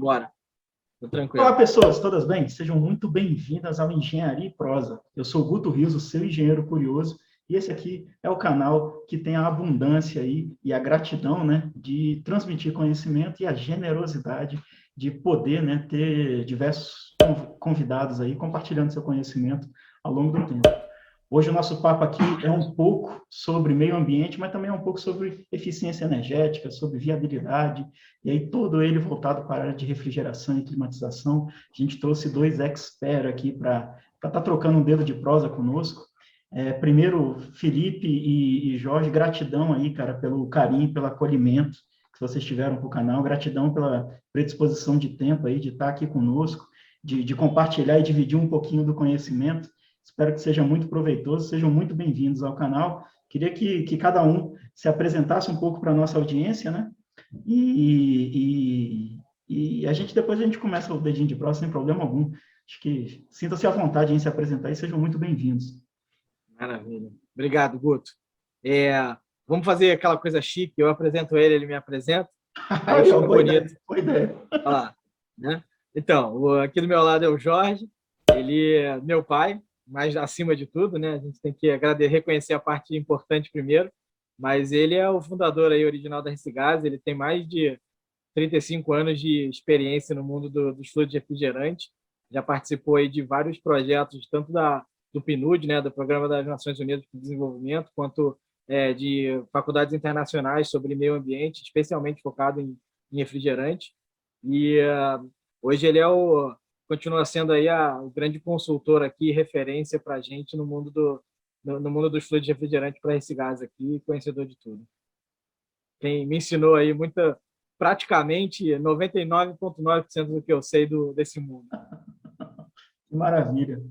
Bora. Tô tranquilo. Olá, pessoas, todas bem? Sejam muito bem-vindas ao Engenharia e Prosa. Eu sou o Guto Rios, o seu engenheiro curioso, e esse aqui é o canal que tem a abundância aí e a gratidão, né, de transmitir conhecimento e a generosidade de poder, né, ter diversos convidados aí compartilhando seu conhecimento ao longo do tempo. Hoje o nosso papo aqui é um pouco sobre meio ambiente, mas também é um pouco sobre eficiência energética, sobre viabilidade, e aí todo ele voltado para a área de refrigeração e climatização. A gente trouxe dois experts aqui para estar trocando um dedo de prosa conosco. Primeiro, Felipe e Jorge, gratidão aí, cara, pelo carinho, pelo acolhimento que vocês tiveram para o canal, gratidão pela predisposição de tempo aí, de estar aqui conosco, de compartilhar e dividir um pouquinho do conhecimento. Espero que seja muito proveitoso, sejam muito bem-vindos ao canal. Queria que cada um se apresentasse um pouco para a nossa audiência, né? E depois a gente começa o dedinho de prosa sem problema algum. Acho que sinta-se à vontade em se apresentar e sejam muito bem-vindos. Maravilha. Obrigado, Guto. Vamos fazer aquela coisa chique, eu apresento ele, ele me apresenta. Aí fica bonito. Boa ideia. Olha lá, né? Então, aqui do meu lado é o Jorge, ele é meu pai, mas acima de tudo, né? A gente tem que reconhecer a parte importante primeiro, mas ele é o fundador aí, original da Recigás, ele tem mais de 35 anos de experiência no mundo dos fluidos refrigerantes, já participou aí de vários projetos, tanto do PNUD, né, do Programa das Nações Unidas para o Desenvolvimento, quanto de faculdades internacionais sobre meio ambiente, especialmente focado em refrigerante. E hoje ele continua sendo aí o grande consultor aqui, referência para a gente no mundo dos fluidos refrigerantes para esse gás aqui, conhecedor de tudo. Quem me ensinou aí praticamente 99,9% do que eu sei desse mundo. Maravilha.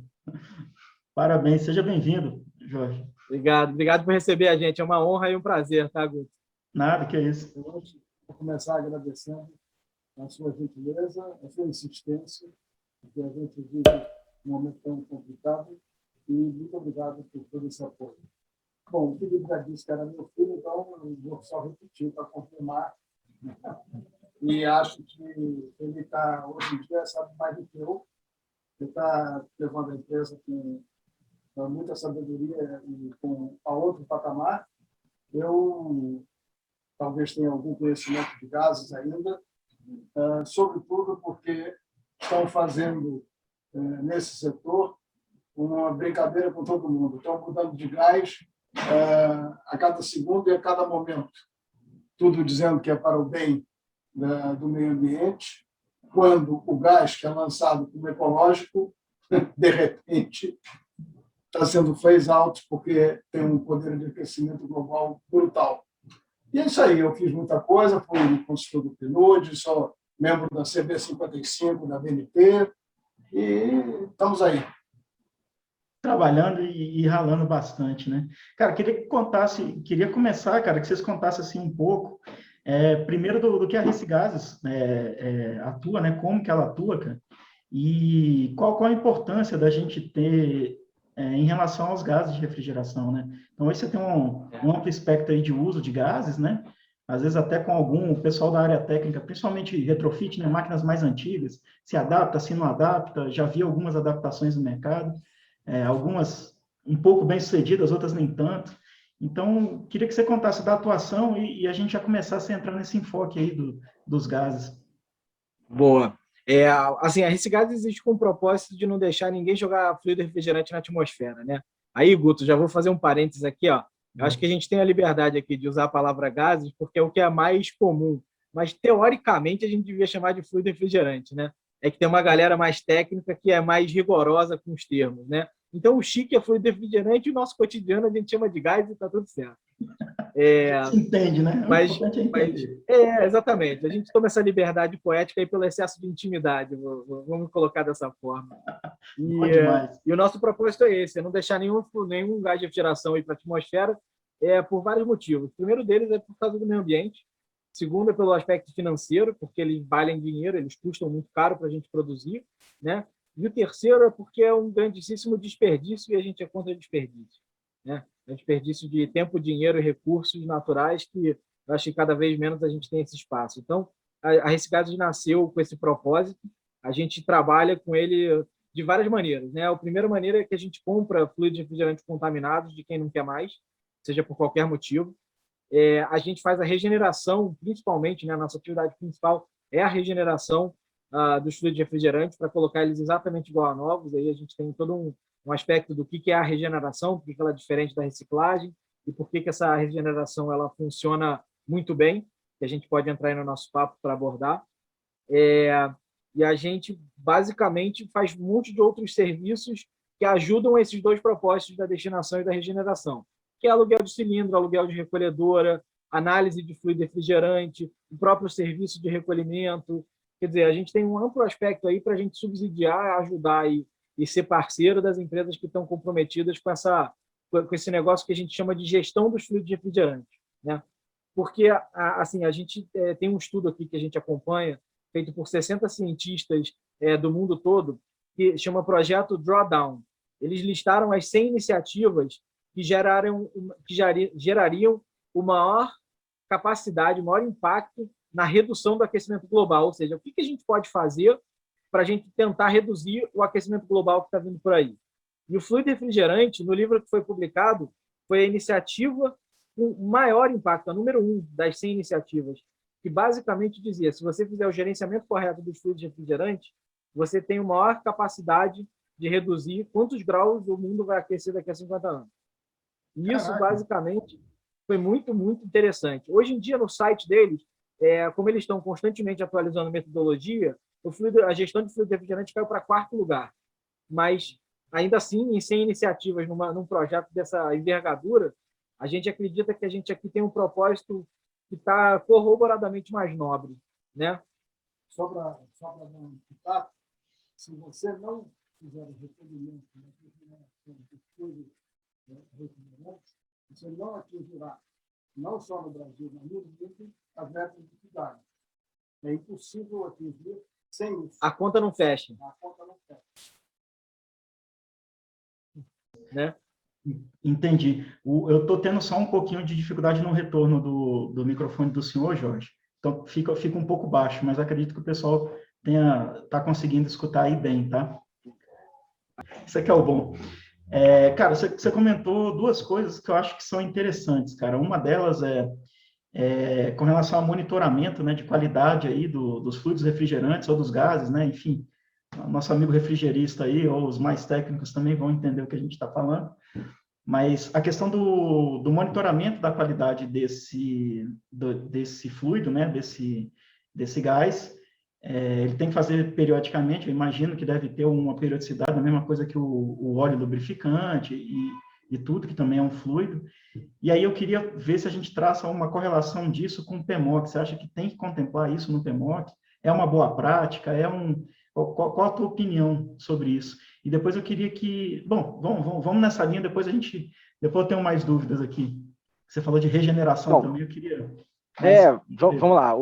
Parabéns, seja bem-vindo, Jorge. Obrigado por receber a gente, é uma honra e um prazer, tá, Guto? Nada, que é isso. Vou começar agradecendo a sua gentileza, a sua insistência, porque a gente vive um momento tão complicado, e muito obrigado por todo esse apoio. Bom, o Felipe já disse que era meu filho, então eu vou só repetir para confirmar. E acho que ele está, hoje em dia, sabe mais do que eu. Ele está levando a empresa com muita sabedoria e a outro patamar. Eu talvez tenha algum conhecimento de gases ainda, sobretudo porque estão fazendo, nesse setor, uma brincadeira com todo mundo. Estão mudando de gás a cada segundo e a cada momento. Tudo dizendo que é para o bem do meio ambiente, quando o gás que é lançado como ecológico, de repente, está sendo phase out porque tem um poder de aquecimento global brutal. E é isso aí, eu fiz muita coisa, fui consultor do PNUD, sou membro da CB55, da BNP, e estamos aí. Trabalhando e ralando bastante, né? Cara, queria começar, cara, que vocês contassem assim um pouco, primeiro do que a Recigás atua, né? Como que ela atua, cara? E qual a importância da gente ter em relação aos gases de refrigeração, né? Então, hoje você tem um amplo espectro aí de uso de gases, né? Às vezes até com o pessoal da área técnica, principalmente retrofit, né? Máquinas mais antigas, se adapta, se não adapta, já vi algumas adaptações no mercado, algumas um pouco bem-sucedidas, outras nem tanto. Então, queria que você contasse da atuação e a gente já começasse a entrar nesse enfoque aí dos gases. Boa. Assim, a Recigás existe com o propósito de não deixar ninguém jogar fluido refrigerante na atmosfera, né? Aí, Guto, já vou fazer um parênteses aqui, ó. Eu acho que a gente tem a liberdade aqui de usar a palavra gases porque é o que é mais comum, mas teoricamente a gente devia chamar de fluido refrigerante, né? É que tem uma galera mais técnica que é mais rigorosa com os termos, né? Então, o chique é fluido refrigerante e o nosso cotidiano a gente chama de gás e está tudo certo. Se entende, né? Mas, exatamente. A gente toma essa liberdade poética aí pelo excesso de intimidade, vamos colocar dessa forma. E o nosso propósito é esse, é não deixar nenhum gás de refrigeração ir para a atmosfera, por vários motivos. O primeiro deles é por causa do meio ambiente. O segundo é pelo aspecto financeiro, porque eles valem dinheiro, eles custam muito caro para a gente produzir, né? E o terceiro é porque é um grandíssimo desperdício e a gente é contra desperdício, né? É desperdício de tempo, dinheiro e recursos naturais que eu acho que cada vez menos a gente tem esse espaço. Então, a Reciclados nasceu com esse propósito. A gente trabalha com ele de várias maneiras, né? A primeira maneira é que a gente compra fluidos refrigerantes contaminados de quem não quer mais, seja por qualquer motivo. A gente faz a regeneração, principalmente, né? A nossa atividade principal é a regeneração dos fluidos refrigerantes para colocar eles exatamente igual a novos. Aí a gente tem todo um aspecto do que é a regeneração, por que ela é diferente da reciclagem e por que essa regeneração ela funciona muito bem, que a gente pode entrar aí no nosso papo para abordar. E a gente, basicamente, faz um monte de outros serviços que ajudam esses dois propósitos da destinação e da regeneração, que é aluguel de cilindro, aluguel de recolhedora, análise de fluido refrigerante, o próprio serviço de recolhimento. Quer dizer, a gente tem um amplo aspecto aí para a gente subsidiar, ajudar e ser parceiro das empresas que estão comprometidas com esse negócio que a gente chama de gestão dos fluidos refrigerantes, né? Porque assim, a gente tem um estudo aqui que a gente acompanha, feito por 60 cientistas do mundo todo, que chama Projeto Drawdown. Eles listaram as 100 iniciativas que gerariam o maior capacidade, o maior impacto na redução do aquecimento global. Ou seja, o que a gente pode fazer para a gente tentar reduzir o aquecimento global que está vindo por aí. E o fluido refrigerante, no livro que foi publicado, foi a iniciativa com maior impacto, a número 1 das 100 iniciativas, que basicamente dizia, se você fizer o gerenciamento correto dos fluidos refrigerantes, você tem uma maior capacidade de reduzir quantos graus o mundo vai aquecer daqui a 50 anos. E isso, basicamente, foi muito, muito interessante. Hoje em dia, no site deles, como eles estão constantemente atualizando a metodologia, a gestão de fluido refrigerante caiu para 4º lugar. Mas, ainda assim, em 100 iniciativas num projeto dessa envergadura, a gente acredita que a gente aqui tem um propósito que está corroboradamente mais nobre, né? Só para dar um pitaco, se você não fizer o recolhimento de fluidos refrigerantes, você não atingirá, não só no Brasil, mas no mundo, as metas de cidade. É impossível atingir sem isso. A conta não fecha. A conta não fecha. Né? Entendi. Eu estou tendo só um pouquinho de dificuldade no retorno do microfone do senhor, Jorge. Então, fica um pouco baixo, mas acredito que o pessoal está conseguindo escutar aí bem, tá? Isso aqui é o bom. Cara, você comentou 2 coisas que eu acho que são interessantes, cara. Uma delas é com relação ao monitoramento, né, de qualidade aí dos fluidos refrigerantes ou dos gases, né? Enfim, nosso amigo refrigerista aí, ou os mais técnicos também vão entender o que a gente está falando. Mas a questão do monitoramento da qualidade desse fluido, né, desse gás, ele tem que fazer periodicamente. Eu imagino que deve ter uma periodicidade, a mesma coisa que o óleo lubrificante e tudo, que também é um fluido. E aí eu queria ver se a gente traça uma correlação disso com o PMOC. Você acha que tem que contemplar isso no PMOC? É uma boa prática? Qual a tua opinião sobre isso? E depois eu queria que... Bom, vamos nessa linha, depois eu tenho mais dúvidas aqui. Você falou de regeneração também, eu queria... Vamos lá.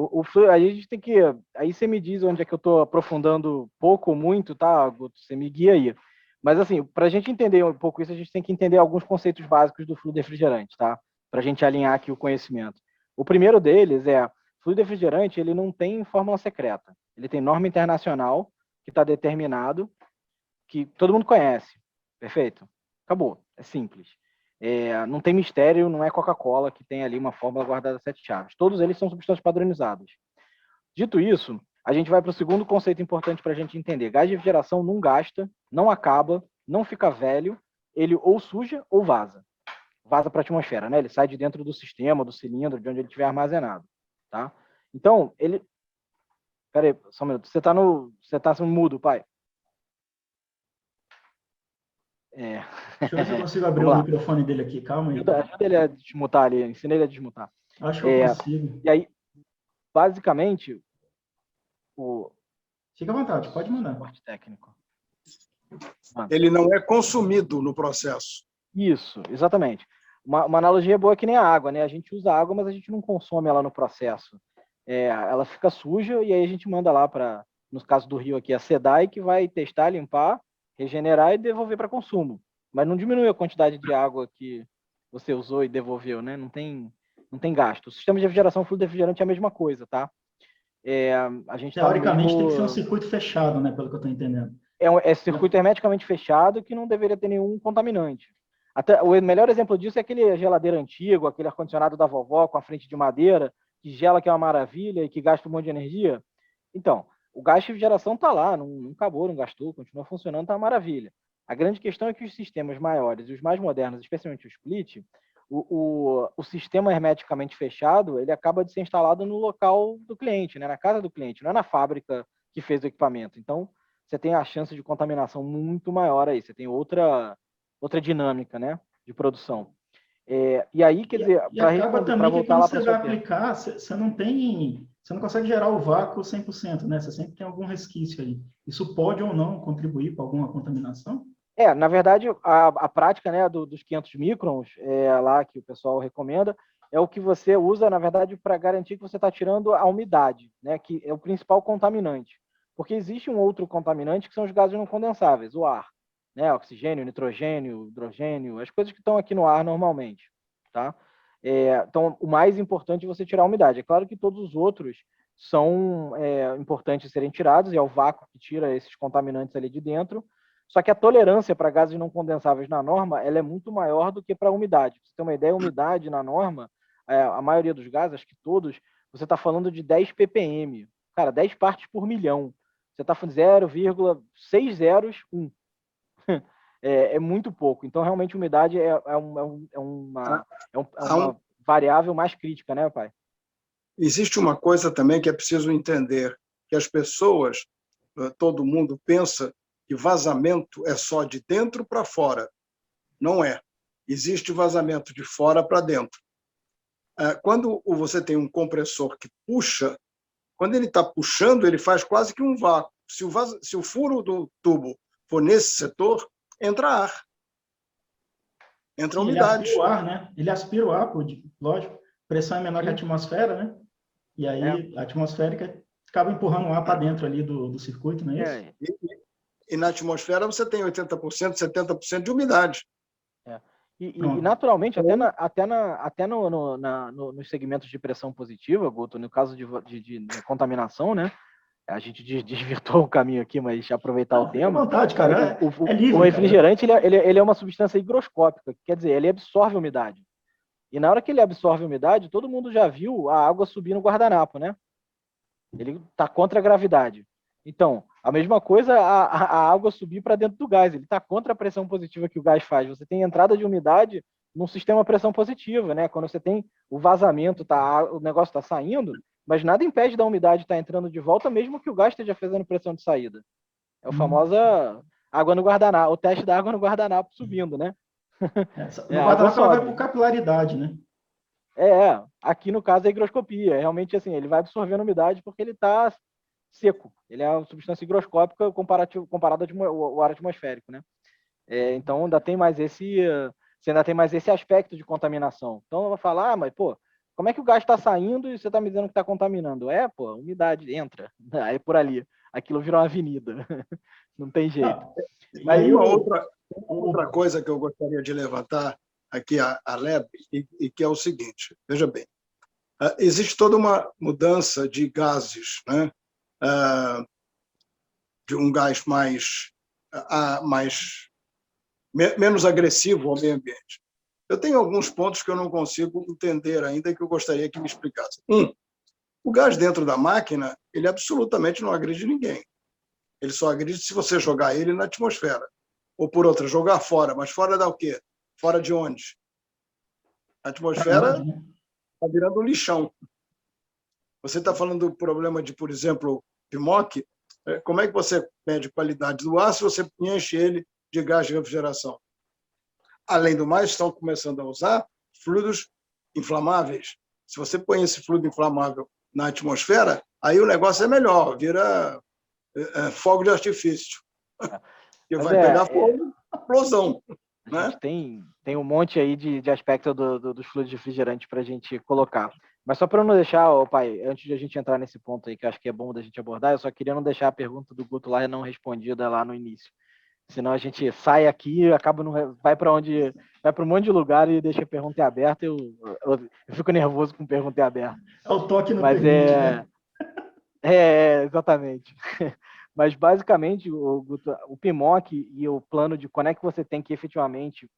Aí a gente tem que... Aí você me diz onde é que eu estou aprofundando pouco ou muito, tá, Guto? Você me guia aí. Mas, assim, para a gente entender um pouco isso, a gente tem que entender alguns conceitos básicos do fluido refrigerante, tá? Para a gente alinhar aqui o conhecimento. O primeiro deles fluido refrigerante, ele não tem fórmula secreta. Ele tem norma internacional, que está determinado, que todo mundo conhece. Perfeito? Acabou. É simples. Não tem mistério, não é Coca-Cola que tem ali uma fórmula guardada a 7 chaves. Todos eles são substâncias padronizadas. Dito isso, a gente vai para o segundo conceito importante para a gente entender. Gás de refrigeração não gasta, não acaba, não fica velho, ele ou suja ou vaza. Vaza para a atmosfera, né? Ele sai de dentro do sistema, do cilindro, de onde ele estiver armazenado. Tá? Então, ele... Peraí, só um minuto. Você tá mudo, pai. Deixa eu ver se eu consigo abrir o microfone dele aqui. Calma aí. Ajuda ele a desmutar ali. Ensina ele a desmutar. Acho que eu consigo. E aí, basicamente, Fica à vontade, pode mandar. Parte técnico. Ele não é consumido no processo. Isso, exatamente. Uma analogia boa é que nem a água, né? A gente usa água, mas a gente não consome ela no processo. Ela fica suja e aí a gente manda lá para, no caso do Rio aqui, a SEDAI, que vai testar, limpar, regenerar e devolver para consumo. Mas não diminui a quantidade de água que você usou e devolveu, né? Não tem gasto. O sistema de refrigeração fluido refrigerante é a mesma coisa, tá? a gente está Teoricamente tem que ser um circuito fechado, né? Pelo que eu estou entendendo. É circuito hermeticamente fechado que não deveria ter nenhum contaminante. Até, o melhor exemplo disso é aquele geladeira antigo, aquele ar-condicionado da vovó com a frente de madeira, que gela, que é uma maravilha e que gasta um monte de energia. Então, o gás de geração está lá, não acabou, não gastou, continua funcionando, está uma maravilha. A grande questão é que os sistemas maiores e os mais modernos, especialmente o split, o sistema hermeticamente fechado, ele acaba de ser instalado no local do cliente, né, na casa do cliente, não é na fábrica que fez o equipamento. Então, você tem a chance de contaminação muito maior aí, você tem outra dinâmica, né, de produção. E aí, quer dizer, para voltar lá para você vai aplicar, você não consegue gerar o vácuo 100%, né? Você sempre tem algum resquício aí. Isso pode ou não contribuir para alguma contaminação? Na verdade, a prática, né, dos 500 microns, lá que o pessoal recomenda, é o que você usa, na verdade, para garantir que você está tirando a umidade, né, que é o principal contaminante. Porque existe um outro contaminante que são os gases não condensáveis, o ar, né, oxigênio, nitrogênio, hidrogênio, as coisas que estão aqui no ar normalmente, tá? Então, o mais importante é você tirar a umidade. É claro que todos os outros são importantes serem tirados, e é o vácuo que tira esses contaminantes ali de dentro. Só que a tolerância para gases não condensáveis na norma ela é muito maior do que para a umidade. Pra você ter uma ideia, a umidade na norma, a maioria dos gases, acho que todos, você está falando de 10 ppm. Cara, 10 partes por milhão. Você está falando 0,601. É muito pouco. Então, realmente, a umidade é uma variável mais crítica, né, pai? Existe uma coisa também que é preciso entender, que as pessoas, todo mundo pensa que vazamento é só de dentro para fora. Não é. Existe vazamento de fora para dentro. Quando você tem um compressor que puxa, quando ele está puxando, ele faz quase que um vácuo. Se o furo do tubo for nesse setor, entra ar. Entra umidade. Ele aspira o ar, né? Ele aspira o ar, lógico. A pressão é menor que a atmosfera, né? E aí a atmosférica acaba empurrando o ar para dentro ali do circuito, não é isso? E na atmosfera você tem 80%, 70% de umidade. E naturalmente, até nos segmentos de pressão positiva, Guto, no caso de contaminação, né? A gente desvirtuou o caminho aqui, mas aproveitar o tema. À vontade, cara. O refrigerante ele é uma substância higroscópica, quer dizer, ele absorve umidade. E na hora que ele absorve umidade, todo mundo já viu a água subir no guardanapo, né? Ele está contra a gravidade. Então, a mesma coisa, a água subir para dentro do gás. Ele está contra a pressão positiva que o gás faz. Você tem entrada de umidade num sistema pressão positiva, né? Quando você tem o vazamento, o negócio está saindo, mas nada impede da umidade estar entrando de volta, mesmo que o gás esteja fazendo pressão de saída. É o famoso água no guardanapo, o teste da água no guardanapo subindo, né? No guardanapo ela vai por capilaridade, né? Aqui no caso é higroscopia. Realmente, assim, ele vai absorvendo umidade porque ele está seco. Ele é uma substância higroscópica comparado ao ar atmosférico, né? Então, ainda tem mais você ainda tem mais esse aspecto de contaminação. Então, eu vou falar, mas, pô, como é que o gás está saindo e você está me dizendo que está contaminando? A umidade entra. Aí por ali. Aquilo virou uma avenida. Não tem jeito. Mas aí outra coisa que eu gostaria de levantar aqui a Leb, e que é o seguinte, veja bem, existe toda uma mudança de gases, né? De um gás menos agressivo ao meio ambiente. Eu tenho alguns pontos que eu não consigo entender ainda e que eu gostaria que me explicasse. O gás dentro da máquina, ele absolutamente não agride ninguém. Ele só agride se você jogar ele na atmosfera. Ou, por outra, jogar fora. Mas fora da o quê? Fora de onde? A atmosfera está virando um lixão. Você está falando do problema de, por exemplo, PMOC. Como é que você mede a qualidade do ar se você enche ele de gás de refrigeração? Além do mais, estão começando a usar fluidos inflamáveis. Se você põe esse fluido inflamável na atmosfera, aí o negócio é melhor, vira fogo de artifício. Que vai pegar fogo, explosão. A gente tem um monte aí de aspecto dos fluidos refrigerantes para a gente colocar. Mas só para não deixar, pai, antes de a gente entrar nesse ponto aí, que acho que é bom da gente abordar, eu só queria não deixar a pergunta do Guto lá não respondida lá no início. Senão a gente sai aqui, vai para um monte de lugar e deixa a pergunta aberta. Eu fico nervoso com pergunta aberta. É o toque no Mas permite, né? Exatamente. Mas, basicamente, Guto, o PMOC e o plano de quando é que você tem que efetivamente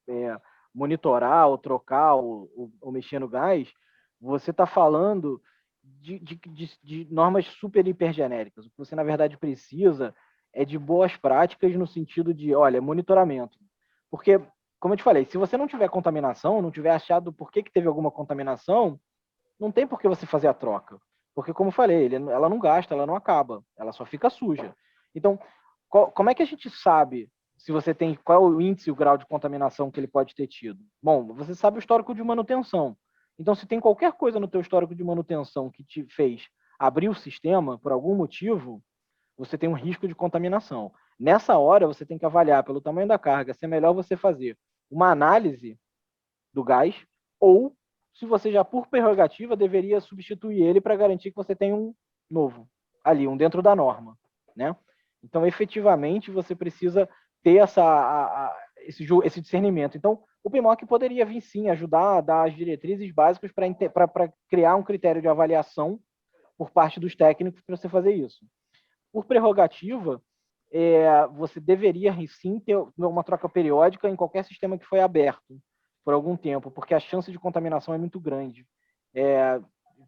monitorar ou trocar ou mexer no gás, você está falando de normas super hipergenéricas. O que você, na verdade, precisa é de boas práticas no sentido de, olha, monitoramento. Porque, como eu te falei, se você não tiver contaminação, não tiver achado por que teve alguma contaminação, não tem por que você fazer a troca. Porque, como eu falei, ela não gasta, ela não acaba, ela só fica suja. Então, como é que a gente sabe se você tem qual é o índice, o grau de contaminação que ele pode ter tido? Bom, você sabe o histórico de manutenção. Então, se tem qualquer coisa no teu histórico de manutenção que te fez abrir o sistema por algum motivo, você tem um risco de contaminação. Nessa hora, você tem que avaliar pelo tamanho da carga se é melhor você fazer uma análise do gás ou se você já, por prerrogativa, deveria substituir ele para garantir que você tem um novo ali, um dentro da norma, né? Então, efetivamente, você precisa ter esse discernimento. Então, o PMOC poderia vir, sim, ajudar a dar as diretrizes básicas para criar um critério de avaliação por parte dos técnicos para você fazer isso. Por prerrogativa, você deveria, sim, ter uma troca periódica em qualquer sistema que foi aberto por algum tempo, porque a chance de contaminação é muito grande,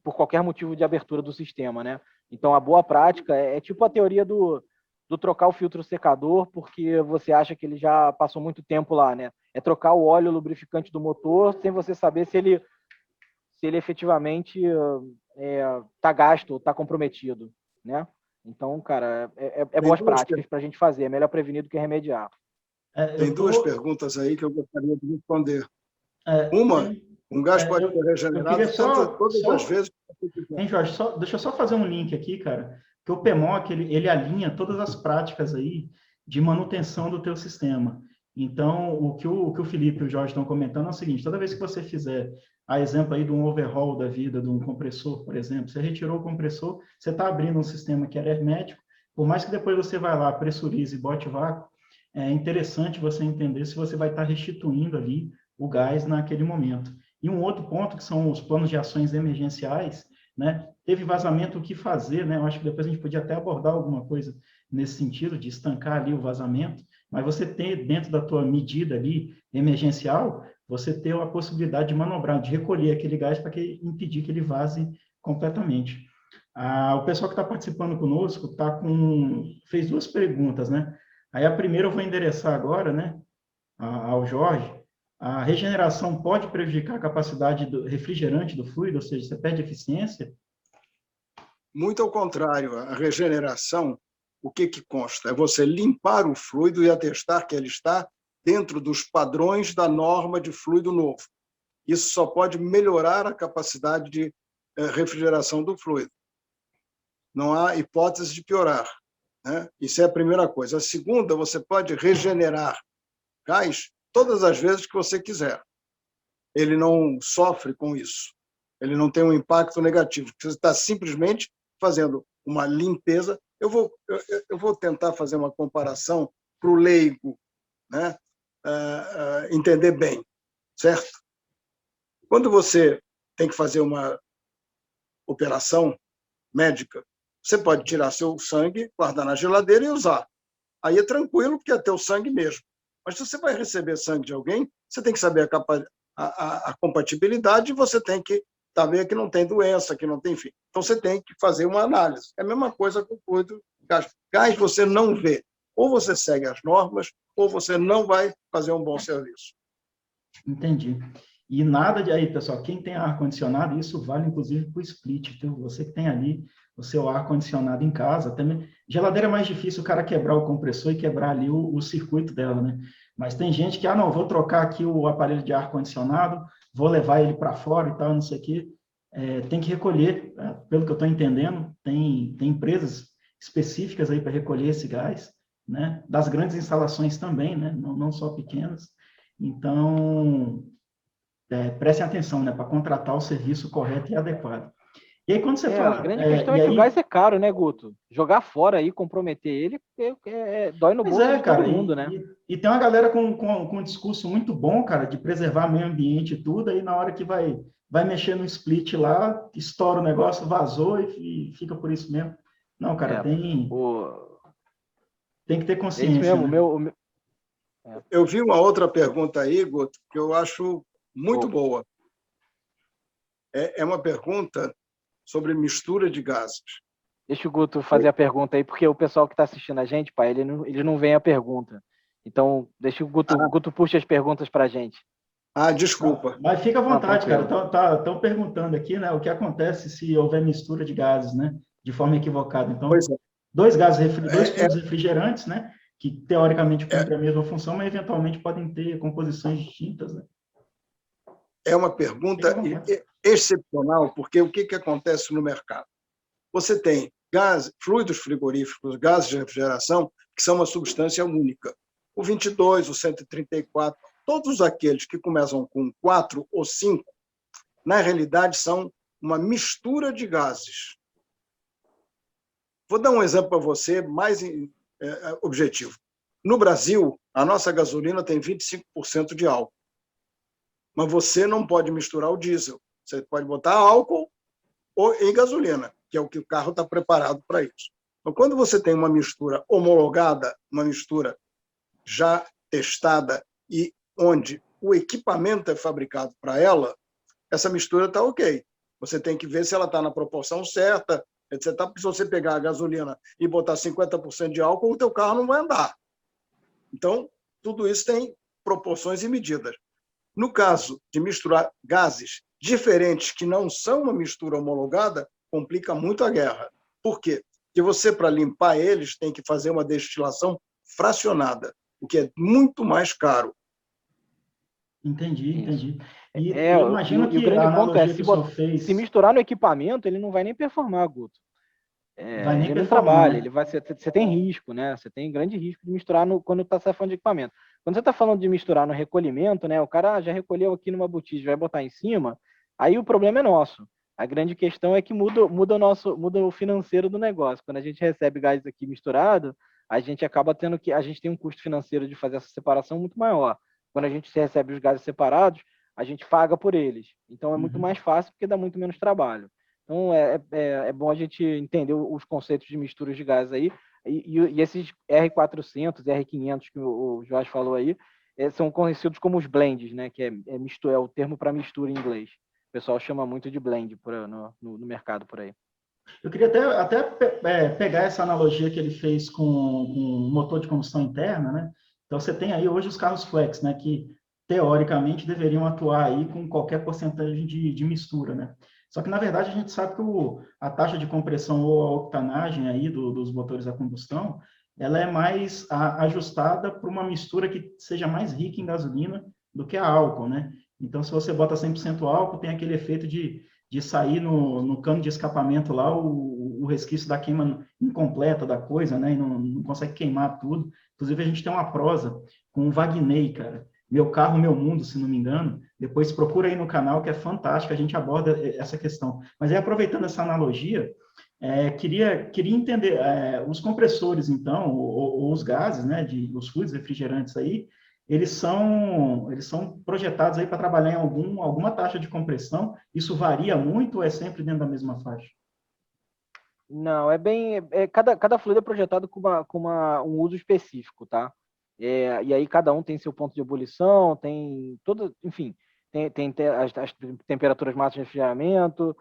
por qualquer motivo de abertura do sistema, né? Então, a boa prática é tipo a teoria do trocar o filtro secador, porque você acha que ele já passou muito tempo lá, né? É trocar o óleo lubrificante do motor sem você saber se ele efetivamente está gasto ou está comprometido, né? Então, cara, boas práticas para a gente fazer. É melhor prevenir do que remediar. Tem duas perguntas aí que eu gostaria de responder. Uma, um gás pode ser regenerado todas as vezes que você quiser. Hein, Jorge, deixa eu só fazer um link aqui, cara, que o PMOC, ele alinha todas as práticas aí de manutenção do teu sistema. Então, o que o Felipe e o Jorge estão comentando é o seguinte: toda vez que você fizer, a exemplo aí de um overhaul da vida, de um compressor, por exemplo, você retirou o compressor, você está abrindo um sistema que era hermético, por mais que depois você vá lá, pressurize e bote vácuo, é interessante você entender se você vai estar restituindo ali o gás naquele momento. E um outro ponto, que são os planos de ações emergenciais, né? Teve vazamento, o que fazer, né? Eu acho que depois a gente podia até abordar alguma coisa nesse sentido, de estancar ali o vazamento, mas você ter dentro da tua medida ali emergencial, você ter a possibilidade de manobrar, de recolher aquele gás para impedir que ele vaze completamente. O pessoal que está participando conosco fez duas perguntas, né? Aí a primeira eu vou endereçar agora, né, ao Jorge. A regeneração pode prejudicar a capacidade do refrigerante do fluido, ou seja, você perde eficiência? Muito ao contrário, a regeneração, o que consta? É você limpar o fluido e atestar que ele está dentro dos padrões da norma de fluido novo. Isso só pode melhorar a capacidade de refrigeração do fluido. Não há hipótese de piorar, né? Isso é a primeira coisa. A segunda, você pode regenerar gás todas as vezes que você quiser. Ele não sofre com isso. Ele não tem um impacto negativo. Você está simplesmente fazendo uma limpeza. Eu vou tentar fazer uma comparação para o leigo, né? Entender bem, certo? Quando você tem que fazer uma operação médica, você pode tirar seu sangue, guardar na geladeira e usar. Aí é tranquilo, porque é teu sangue mesmo. Mas se você vai receber sangue de alguém, você tem que saber a compatibilidade e você tem que saber que não tem doença, que não tem fim. Então, você tem que fazer uma análise. É a mesma coisa com o fluido gás. Gás você não vê. Ou você segue as normas, ou você não vai fazer um bom serviço. Entendi. E nada de aí, pessoal, quem tem ar-condicionado, isso vale inclusive para o split, viu? Você que tem ali o seu ar-condicionado em casa, também. Geladeira é mais difícil o cara quebrar o compressor e quebrar ali o circuito dela, né? Mas tem gente que, não, vou trocar aqui o aparelho de ar-condicionado, vou levar ele para fora e tal, não sei o quê. Tem que recolher, pelo que eu estou entendendo, tem empresas específicas aí para recolher esse gás, né? Das grandes instalações também, né? Não só pequenas. Então, prestem atenção, né? Para contratar o serviço correto e adequado. E aí, quando você fala... A grande questão é que o gás é caro, né, Guto? Jogar fora aí, comprometer ele, dói no bolso de todo mundo, né? E tem uma galera com um discurso muito bom, cara, de preservar o meio ambiente e tudo, aí na hora que vai mexer no split lá, estoura o negócio, vazou e fica por isso mesmo. Não, cara, O... tem que ter É isso consciência, mesmo, né? Eu vi uma outra pergunta aí, Guto, que eu acho muito boa. É uma pergunta sobre mistura de gases. Deixa o Guto fazer a pergunta aí, porque o pessoal que está assistindo a gente, pai, ele não vê a pergunta. Então, deixa o Guto puxa as perguntas para a gente. Desculpa. Mas fica à Não, vontade, cara. tranquilo. Estão perguntando aqui, né, o que acontece se houver mistura de gases, né, de forma equivocada. Então, Pois é. dois É, fluidos refrigerantes, né, que teoricamente é, cumprem a mesma função, mas eventualmente podem ter composições distintas, né? é uma Fica à pergunta vontade. excepcional, porque o que acontece no mercado? Você tem fluidos frigoríficos, gases de refrigeração, que são uma substância única. O 22, o 134, todos aqueles que começam com 4 ou 5, na realidade, são uma mistura de gases. Vou dar um exemplo para você mais objetivo. No Brasil, a nossa gasolina tem 25% de álcool. Mas você não pode misturar o diesel. Você pode botar álcool ou em gasolina, que é o que o carro está preparado para isso. Então, quando você tem uma mistura homologada, uma mistura já testada e onde o equipamento é fabricado para ela, essa mistura está ok. Você tem que ver se ela está na proporção certa, etc. Porque se você pegar a gasolina e botar 50% de álcool, o teu carro não vai andar. Então, tudo isso tem proporções e medidas. No caso de misturar gases diferentes que não são uma mistura homologada, complica muito a guerra. Por quê? Porque você, para limpar eles, tem que fazer uma destilação fracionada, o que é muito mais caro. Entendi. E eu imagino E o que a grande ponto é, analogia que o senhor se fez misturar no equipamento, ele não vai nem performar, Guto. vai nem Ele não performar, trabalha, né? você tem risco, né? Você tem grande risco de misturar quando está falando de equipamento. Quando você está falando de misturar no recolhimento, né? O cara já recolheu aqui numa botija, vai botar em cima, aí o problema é nosso. A grande questão é que muda o financeiro do negócio. Quando a gente recebe gás aqui misturado, a gente acaba a gente tem um custo financeiro de fazer essa separação muito maior. Quando a gente recebe os gases separados, a gente paga por eles. Então é muito mais fácil porque dá muito menos trabalho. Então, é bom a gente entender os conceitos de misturas de gás aí. E esses R400, R500 que o Jorge falou aí, são conhecidos como os blends, né? Que é o termo para mistura em inglês. O pessoal chama muito de blend no mercado por aí. Eu queria até pegar essa analogia que ele fez com um motor de combustão interna, né? Então, você tem aí hoje os carros flex, né? Que, teoricamente, deveriam atuar aí com qualquer porcentagem de mistura, né? Só que, na verdade, a gente sabe que a taxa de compressão ou a octanagem aí dos motores a combustão, ela é mais ajustada para uma mistura que seja mais rica em gasolina do que a álcool, né? Então, se você bota 100% álcool, tem aquele efeito de sair no cano de escapamento lá o resquício da queima incompleta da coisa, né? E não consegue queimar tudo. Inclusive, a gente tem uma prosa com o Wagner, cara. Meu Carro, Meu Mundo, se não me engano. Depois procura aí no canal, que é fantástico, a gente aborda essa questão. Mas aí, aproveitando essa analogia, queria entender, os compressores, então, ou os gases, né, os fluidos refrigerantes aí, eles são projetados aí para trabalhar em alguma taxa de compressão. Isso varia muito ou é sempre dentro da mesma faixa? Não, cada fluido é projetado um uso específico, tá? E aí cada um tem seu ponto de ebulição, tem todo, enfim, tem as temperaturas máximas de refrigeramento,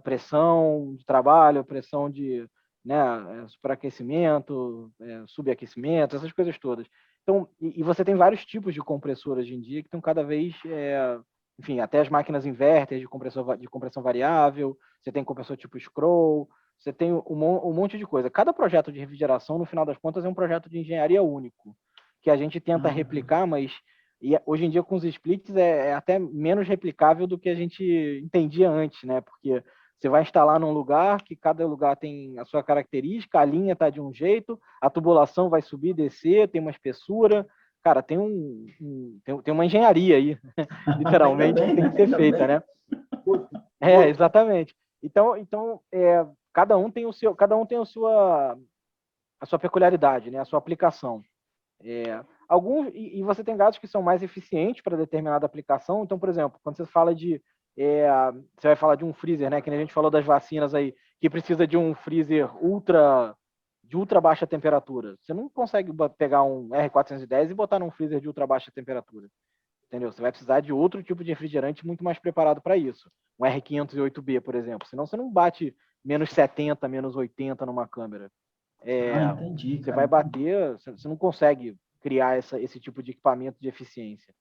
pressão de trabalho, pressão de, né, superaquecimento, subaquecimento, essas coisas todas. Então, e você tem vários tipos de compressor hoje em dia que estão cada vez, enfim, até as máquinas inverter de compressão variável, você tem compressor tipo scroll, você tem um monte de coisa. Cada projeto de refrigeração, no final das contas, é um projeto de engenharia único, que a gente tenta replicar, mas hoje em dia com os splits é até menos replicável do que a gente entendia antes, né? Porque você vai instalar num lugar que cada lugar tem a sua característica, a linha está de um jeito, a tubulação vai subir e descer, tem uma espessura. Cara, tem uma engenharia aí, literalmente, que tem que ser feita, né? Exatamente. Então cada um tem a sua peculiaridade, né? A sua aplicação. E você tem gases que são mais eficientes para determinada aplicação. Então, por exemplo, quando você fala de você vai falar de um freezer, né? Que nem a gente falou das vacinas aí, que precisa de um freezer de ultra baixa temperatura. Você não consegue pegar um R410 e botar num freezer de ultra baixa temperatura. Entendeu? Você vai precisar de outro tipo de refrigerante muito mais preparado para isso. Um R508B, por exemplo. Senão você não bate menos 70, menos 80 numa câmera. Entendi, Você cara. vai bater, você não consegue criar esse tipo de equipamento de eficiência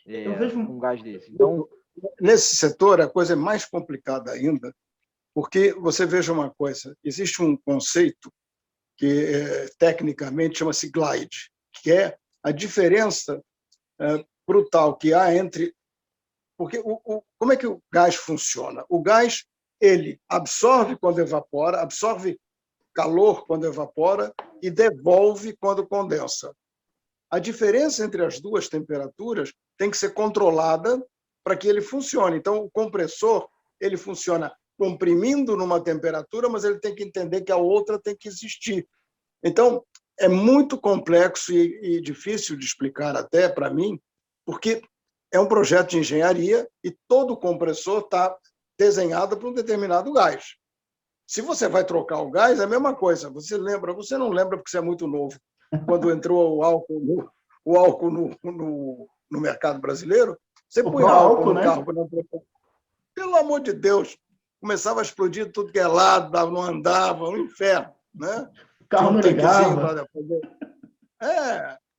Eu vejo com um gás desse. Então, nesse setor, a coisa é mais complicada ainda, porque você veja uma coisa, existe um conceito que tecnicamente chama-se glide, que é a diferença brutal que há entre... Porque como é que o gás funciona? O gás, ele absorve quando evapora, absorve calor quando evapora e devolve quando condensa. A diferença entre as duas temperaturas tem que ser controlada para que ele funcione. Então, o compressor, ele funciona comprimindo numa temperatura, mas ele tem que entender que a outra tem que existir. Então, é muito complexo e difícil de explicar até para mim, porque é um projeto de engenharia e todo compressor está desenhado para um determinado gás. Se você vai trocar o gás, é a mesma coisa. Você não lembra porque você é muito novo, quando entrou o álcool no mercado brasileiro, você põe álcool no carro. Pelo amor de Deus, começava a explodir tudo que é lado, não andava, um inferno. Né? O carro não ligava.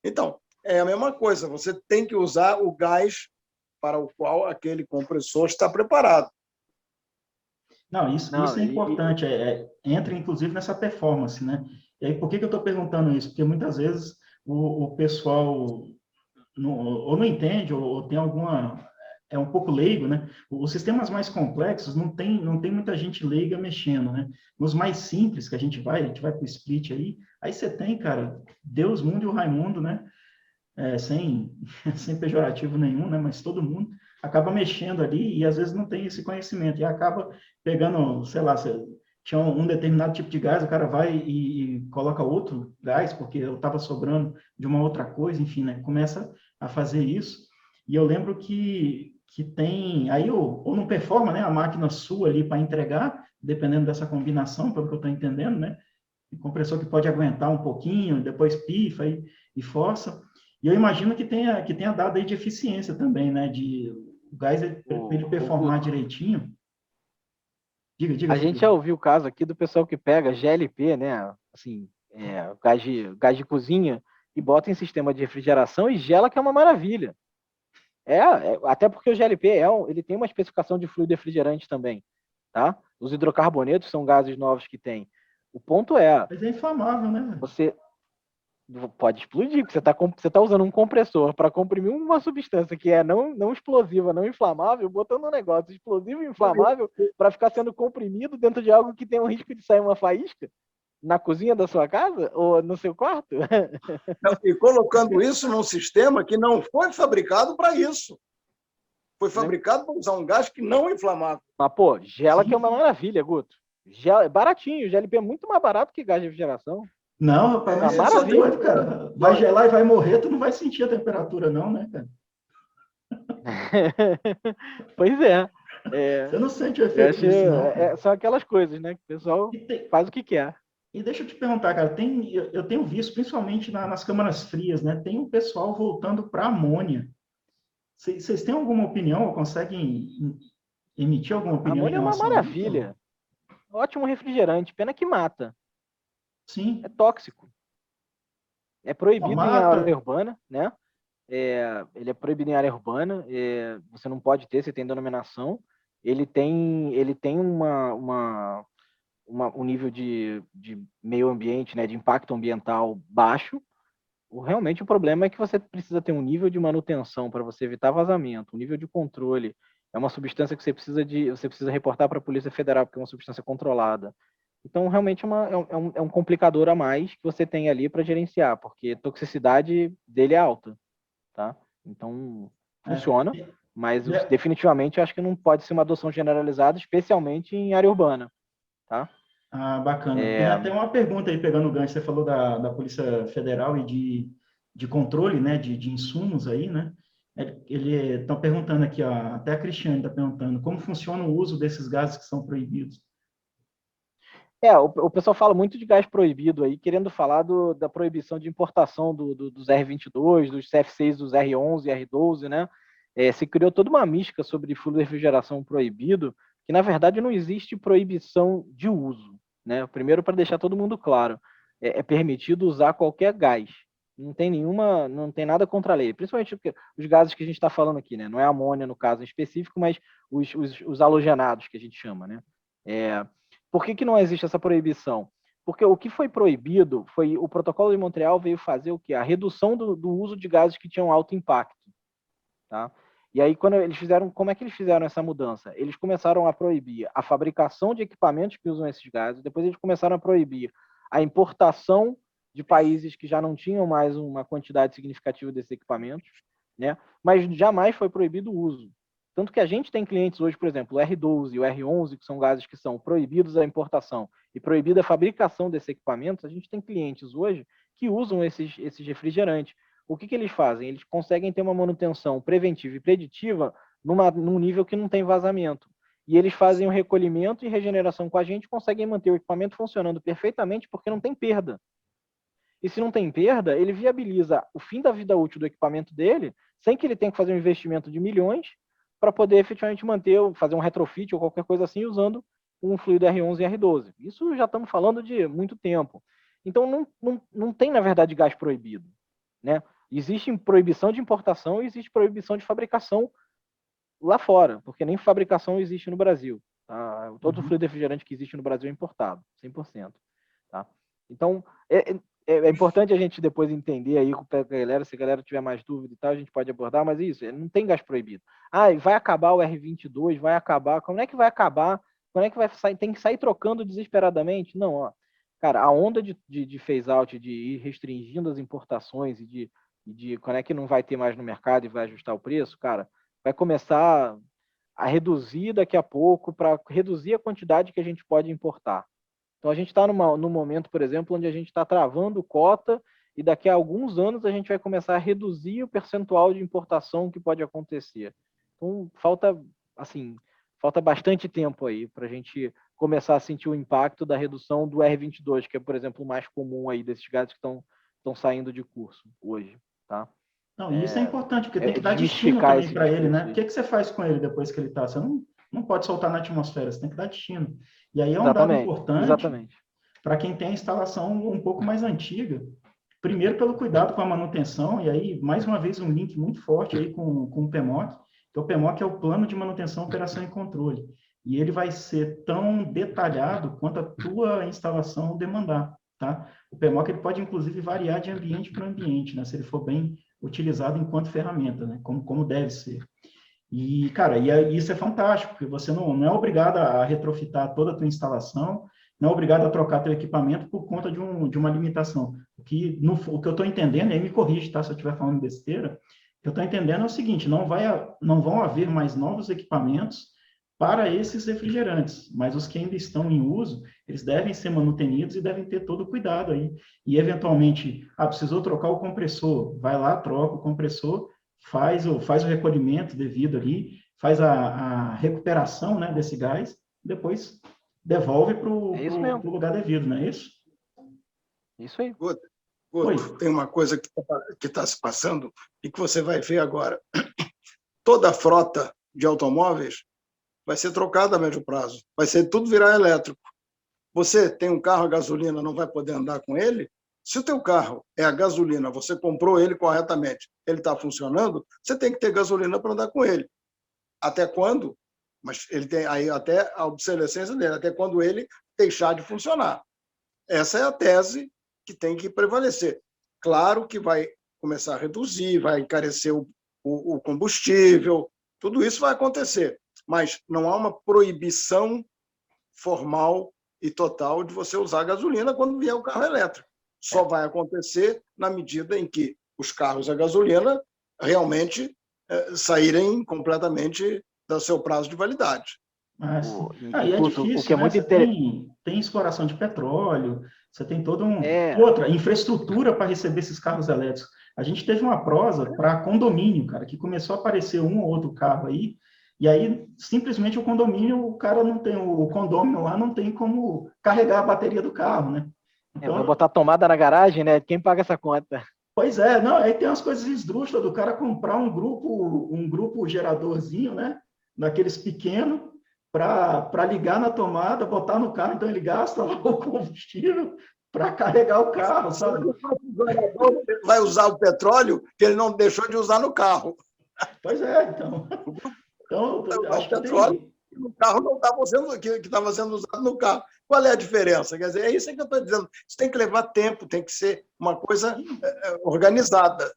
Então, é a mesma coisa. Você tem que usar o gás para o qual aquele compressor está preparado. Não, isso é importante. Entra, inclusive, nessa performance, né? E aí, por que eu estou perguntando isso? Porque muitas vezes o pessoal ou não entende, ou tem alguma... É um pouco leigo, né? Os sistemas mais complexos não tem muita gente leiga mexendo, né? Nos mais simples, que a gente vai para o split aí você tem, cara, Deus, mundo e o Raimundo, né? Sem pejorativo nenhum, né? Mas todo mundo acaba mexendo ali e às vezes não tem esse conhecimento e acaba pegando, sei lá, tinha um determinado tipo de gás, o cara vai e coloca outro gás porque eu estava sobrando de uma outra coisa, enfim, né? Começa a fazer isso. E eu lembro que tem, aí ou não performa, né, a máquina sua ali para entregar, dependendo dessa combinação, pelo que eu estou entendendo, né? Um compressor que pode aguentar um pouquinho, depois pifa e força. E eu imagino que tenha dado aí de eficiência também, né? De o gás, para ele performar direitinho. Diga. A gente já ouviu o caso aqui do pessoal que pega GLP, né? Assim, gás de cozinha, e bota em sistema de refrigeração e gela, que é uma maravilha. Até porque o GLP ele tem uma especificação de fluido refrigerante também, tá? Os hidrocarbonetos são gases novos que tem. O ponto Mas é inflamável, né? Você pode explodir, porque você tá usando um compressor para comprimir uma substância que é não explosiva, não inflamável, botando um negócio explosivo e inflamável para ficar sendo comprimido dentro de algo que tem um risco de sair uma faísca na cozinha da sua casa ou no seu quarto. E colocando isso num sistema que não foi fabricado para isso. Foi fabricado para usar um gás que não é inflamável. Mas, pô, gela. Sim. Que é uma maravilha, Guto. Gela, é baratinho, o GLP é muito mais barato que gás de refrigeração. Não, rapaz, maravilha, cara. Vai gelar e vai morrer, tu não vai sentir a temperatura, não, né, cara? Pois é. Você não sente o efeito disso, não. São aquelas coisas, né? Que o pessoal faz o que quer. E deixa eu te perguntar, cara, eu tenho visto, principalmente nas câmaras frias, né? Tem um pessoal voltando para amônia. Vocês têm alguma opinião ou conseguem emitir alguma opinião? Amônia é uma maravilha. Ótimo refrigerante, pena que mata. Sim. É tóxico. É proibido em área urbana, né? Ele é proibido em área urbana. Você não pode ter, você tem denominação. Ele tem um nível de meio ambiente, né, de impacto ambiental baixo. Realmente o problema é que você precisa ter um nível de manutenção para você evitar vazamento, um nível de controle. É uma substância que você precisa reportar para a Polícia Federal, porque é uma substância controlada. Então, realmente é um complicador a mais que você tem ali para gerenciar, porque a toxicidade dele é alta, tá? Então, funciona, mas definitivamente eu acho que não pode ser uma adoção generalizada, especialmente em área urbana, tá? Ah, bacana. Tem até uma pergunta aí, pegando o gancho, você falou da Polícia Federal e de controle, né, de insumos aí, né? Ele está perguntando aqui, ó, até a Cristiane está perguntando, como funciona o uso desses gases que são proibidos? O pessoal fala muito de gás proibido aí, querendo falar da proibição de importação dos R22, dos CF6, dos R11, R12, né? Se criou toda uma mística sobre fluido de refrigeração proibido, que na verdade não existe proibição de uso, né? Primeiro, para deixar todo mundo claro, é permitido usar qualquer gás. Não tem nada contra a lei, principalmente os gases que a gente está falando aqui, né? Não é amônia no caso em específico, mas os halogenados que a gente chama, né? Por que não existe essa proibição? Porque o que foi proibido foi o Protocolo de Montreal veio fazer o quê? A redução do uso de gases que tinham alto impacto, tá? E aí, como é que eles fizeram essa mudança? Eles começaram a proibir a fabricação de equipamentos que usam esses gases, depois eles começaram a proibir a importação de países que já não tinham mais uma quantidade significativa desses equipamentos, né? Mas jamais foi proibido o uso. Tanto que a gente tem clientes hoje, por exemplo, o R12 e o R11, que são gases que são proibidos a importação e proibida a fabricação desses equipamentos, a gente tem clientes hoje que usam esses refrigerantes. O que eles fazem? Eles conseguem ter uma manutenção preventiva e preditiva num nível que não tem vazamento. E eles fazem o recolhimento e regeneração com a gente, conseguem manter o equipamento funcionando perfeitamente porque não tem perda. E se não tem perda, ele viabiliza o fim da vida útil do equipamento dele, sem que ele tenha que fazer um investimento de milhões para poder efetivamente fazer um retrofit ou qualquer coisa assim, usando um fluido R11 e R12. Isso já estamos falando de muito tempo. Então, não tem, na verdade, gás proibido, né? Existe proibição de importação e existe proibição de fabricação lá fora, porque nem fabricação existe no Brasil. Tá? Todo o fluido refrigerante que existe no Brasil é importado, 100%. Tá? Então, é importante a gente depois entender aí com a galera, se a galera tiver mais dúvida e tal, a gente pode abordar, mas isso, não tem gás proibido. Vai acabar o R22, vai acabar, como é que vai acabar? Quando é que vai sair? Tem que sair trocando desesperadamente? Não, ó. Cara, a onda de phase-out, de ir restringindo as importações e de quando é que não vai ter mais no mercado e vai ajustar o preço, cara, vai começar a reduzir daqui a pouco para reduzir a quantidade que a gente pode importar. Então, a gente está num momento, por exemplo, onde a gente está travando cota e daqui a alguns anos a gente vai começar a reduzir o percentual de importação que pode acontecer. Então, falta bastante tempo aí para a gente começar a sentir o impacto da redução do R22, que é, por exemplo, o mais comum aí desses gases que estão saindo de curso hoje, tá? Não, e isso é importante, porque tem que dar destino também para ele, né? O que você faz com ele depois que ele está? Você não pode soltar na atmosfera, você tem que dar destino. E aí é um dado importante para quem tem a instalação um pouco mais antiga. Primeiro, pelo cuidado com a manutenção, e aí, mais uma vez, um link muito forte aí com o PMOC, que o PMOC é o Plano de Manutenção, Operação e Controle. E ele vai ser tão detalhado quanto a tua instalação demandar, tá? O PMOC ele pode, inclusive, variar de ambiente para ambiente, né? Se ele for bem utilizado enquanto ferramenta, né? Como deve ser. E, cara, isso é fantástico, porque você não é obrigado a retrofitar toda a tua instalação, não é obrigado a trocar teu equipamento por conta de uma limitação. O que eu estou entendendo, e aí me corrige, tá, se eu estiver falando besteira, o que eu estou entendendo é o seguinte, não vão haver mais novos equipamentos para esses refrigerantes, mas os que ainda estão em uso, eles devem ser manutenidos e devem ter todo o cuidado aí. E, eventualmente, precisou trocar o compressor, vai lá, troca o compressor, faz o recolhimento devido ali, faz a recuperação, né, desse gás, depois devolve para o lugar devido, não é isso? Isso aí. Guto, tem uma coisa que está se passando e que você vai ver agora. Toda a frota de automóveis vai ser trocada a médio prazo, vai ser tudo virar elétrico. Você tem um carro a gasolina, não vai poder andar com ele? Se o teu carro é a gasolina, você comprou ele corretamente, ele está funcionando, você tem que ter gasolina para andar com ele. Até quando? Mas ele tem aí até a obsolescência dele, até quando ele deixar de funcionar. Essa é a tese que tem que prevalecer. Claro que vai começar a reduzir, vai encarecer o combustível, tudo isso vai acontecer, mas não há uma proibição formal e total de você usar gasolina quando vier o carro elétrico. Só vai acontecer na medida em que os carros a gasolina realmente saírem completamente do seu prazo de validade. E é difícil, o que é muito tem exploração de petróleo, você tem toda outra infraestrutura para receber esses carros elétricos. A gente teve uma prosa para condomínio, cara, que começou a aparecer um ou outro carro aí, e aí, simplesmente, o condomínio, o cara não tem, o condômino lá não tem como carregar a bateria do carro, né? Vai Então, botar tomada na garagem, né? Quem paga essa conta? pois é, não, aí tem umas coisas esdrúxulas do cara comprar um grupo geradorzinho, né? Daqueles pequenos, para ligar na tomada, botar no carro, então ele gasta lá o combustível para carregar o carro, sabe? Vai usar o petróleo que ele não deixou de usar no carro. Pois é, então. Então, O acho que petróleo tem. no carro não estava sendo que estava sendo usado no carro. Qual é a diferença? Quer dizer, é isso que eu estou dizendo. Isso tem que levar tempo, tem que ser uma coisa organizada.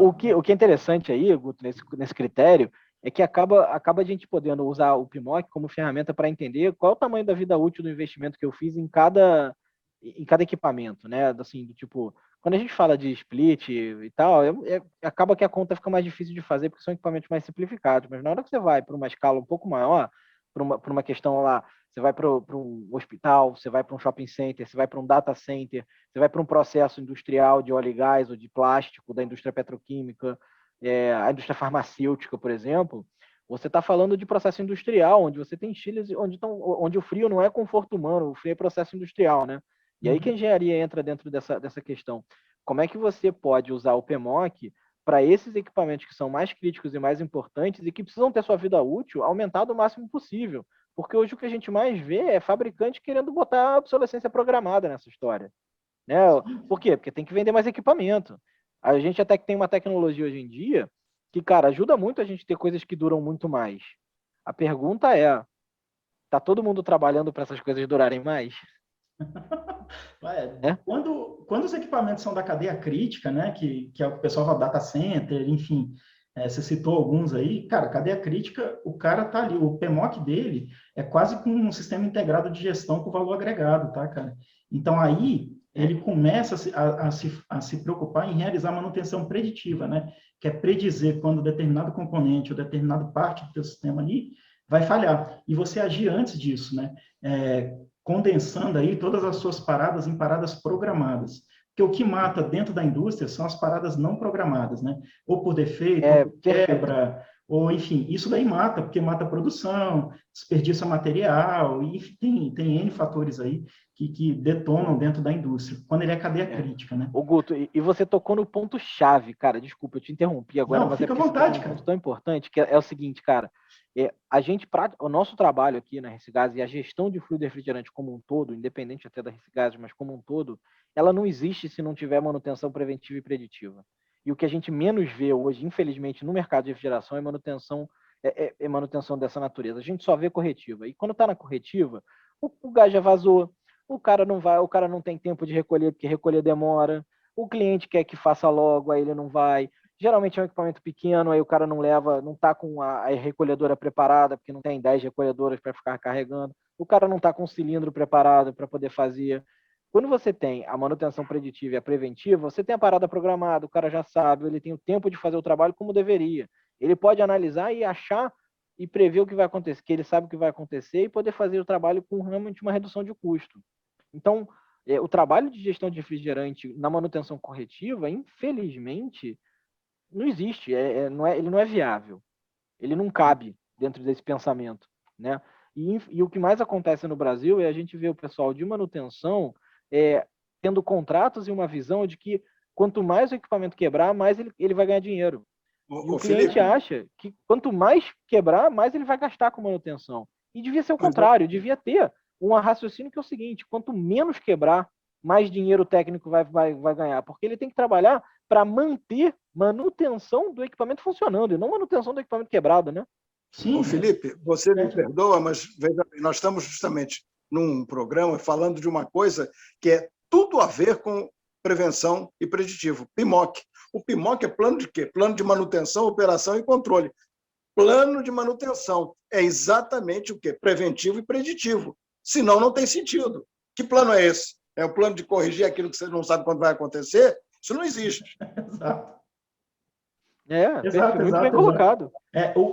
O que é interessante aí, Guto, nesse critério, é que acaba a gente podendo usar o PMOC como ferramenta para entender qual é o tamanho da vida útil do investimento que eu fiz em cada equipamento, né? Assim, do tipo, quando a gente fala de split e tal, acaba que a conta fica mais difícil de fazer porque são equipamentos mais simplificados, mas na hora que você vai para uma escala um pouco maior, para uma questão lá, você vai para um hospital, você vai para um shopping center, você vai para um data center, você vai para um processo industrial de óleo e gás ou de plástico, da indústria petroquímica, a indústria farmacêutica, por exemplo, você está falando de processo industrial, onde você tem chiles, onde o frio não é conforto humano, o frio é processo industrial, né? E aí que a engenharia entra dentro dessa questão. Como é que você pode usar o PMOC para esses equipamentos que são mais críticos e mais importantes e que precisam ter sua vida útil aumentada o máximo possível? Porque hoje o que a gente mais vê é fabricante querendo botar obsolescência programada nessa história. Né? Por quê? Porque tem que vender mais equipamento. A gente até que tem uma tecnologia hoje em dia que, cara, ajuda muito a gente ter coisas que duram muito mais. A pergunta é, tá todo mundo trabalhando para essas coisas durarem mais? Quando os equipamentos são da cadeia crítica, né, que é o que o pessoal fala data center, enfim, você citou alguns aí, cara, cadeia crítica, o cara tá ali, o PMOC dele é quase com um sistema integrado de gestão com valor agregado, tá, cara? Então, aí, ele começa a se preocupar em realizar manutenção preditiva, né, que é predizer quando determinado componente ou determinada parte do teu sistema ali vai falhar, e você agir antes disso, né, condensando aí todas as suas paradas em paradas programadas. Porque o que mata dentro da indústria são as paradas não programadas, né? Ou por defeito, ou por quebra, ou enfim, isso daí mata, porque mata a produção, desperdiça material, e tem N fatores aí que detonam dentro da indústria, quando ele é cadeia crítica, né? Ô, Guto, e você tocou no ponto-chave, cara, desculpa, eu te interrompi agora, Não, mas fica à porque vontade, um cara. ponto tão importante, que é o seguinte, cara, o nosso trabalho aqui na Recigás e a gestão de fluido refrigerante como um todo, independente até da Recigás, mas como um todo, ela não existe se não tiver manutenção preventiva e preditiva. E o que a gente menos vê hoje, infelizmente, no mercado de refrigeração é manutenção dessa natureza. A gente só vê corretiva. E quando está na corretiva, o gás já vazou, o cara não tem tempo de recolher, porque recolher demora, o cliente quer que faça logo, aí ele não vai. Geralmente é um equipamento pequeno, aí o cara não leva, não está com a recolhedora preparada, porque não tem 10 recolhedoras para ficar carregando, o cara não está com o cilindro preparado para poder fazer. Quando você tem a manutenção preditiva e a preventiva, você tem a parada programada, o cara já sabe, ele tem o tempo de fazer o trabalho como deveria. Ele pode analisar e achar e prever o que vai acontecer, que ele sabe o que vai acontecer e poder fazer o trabalho com realmente uma redução de custo. Então, o trabalho de gestão de refrigerante na manutenção corretiva, infelizmente, não existe, ele não é viável, ele não cabe dentro desse pensamento, né? E o que mais acontece no Brasil é a gente ver o pessoal de manutenção tendo contratos e uma visão de que quanto mais o equipamento quebrar, mais ele vai ganhar dinheiro. E o cliente acha que quanto mais quebrar, mais ele vai gastar com manutenção. E devia ser o contrário, devia ter um raciocínio que é o seguinte, quanto menos quebrar, mais dinheiro o técnico vai ganhar, porque ele tem que trabalhar para manter manutenção do equipamento funcionando, e não manutenção do equipamento quebrado, né? Sim. Felipe, você me perdoa, mas veja bem, nós estamos justamente num programa falando de uma coisa que é tudo a ver com prevenção e preditivo, PMOC. O PMOC é plano de quê? Plano de manutenção, operação e controle. Plano de manutenção é exatamente o quê? Preventivo e preditivo. Senão, não tem sentido. Que plano é esse? É o plano de corrigir aquilo que você não sabe quando vai acontecer? Isso não existe. Exato. Muito bem colocado.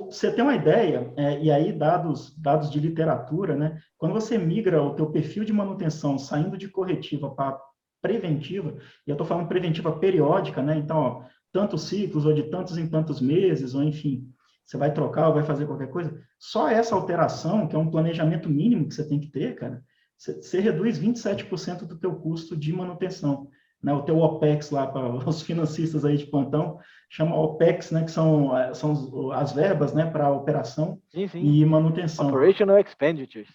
Você tem uma ideia, e aí dados de literatura, né? Quando você migra o teu perfil de manutenção saindo de corretiva para preventiva, e eu estou falando preventiva periódica, né? Então, ó, tantos ciclos, ou de tantos em tantos meses, ou enfim, você vai trocar ou vai fazer qualquer coisa, só essa alteração, que é um planejamento mínimo que você tem que ter, cara, você reduz 27% do teu custo de manutenção, né? O teu OPEX lá, para os financistas aí de plantão, chama OPEX, né? Que são as verbas, né? Para operação Sim. e manutenção. Operational Expenditures.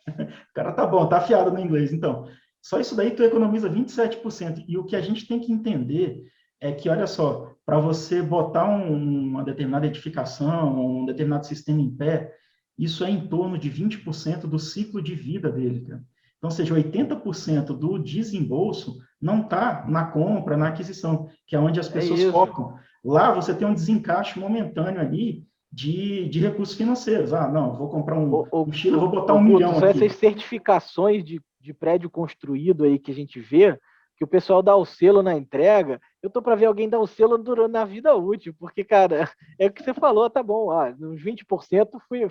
O cara tá bom, tá afiado no inglês. Então, só isso daí tu economiza 27%. E o que a gente tem que entender é que, olha só, para você botar uma determinada edificação, um determinado sistema em pé, isso é em torno de 20% do ciclo de vida dele, cara. Então, ou seja, 80% do desembolso não está na compra, na aquisição, que é onde as pessoas focam. Lá você tem um desencaixe momentâneo ali de recursos financeiros. Ah, não, vou comprar um Chile, vou botar 1 milhão só aqui. Essas certificações de prédio construído aí que a gente vê, que o pessoal dá o selo na entrega, eu tô para ver alguém dar o selo na vida útil, porque, cara, é o que você falou, tá bom, nos 20%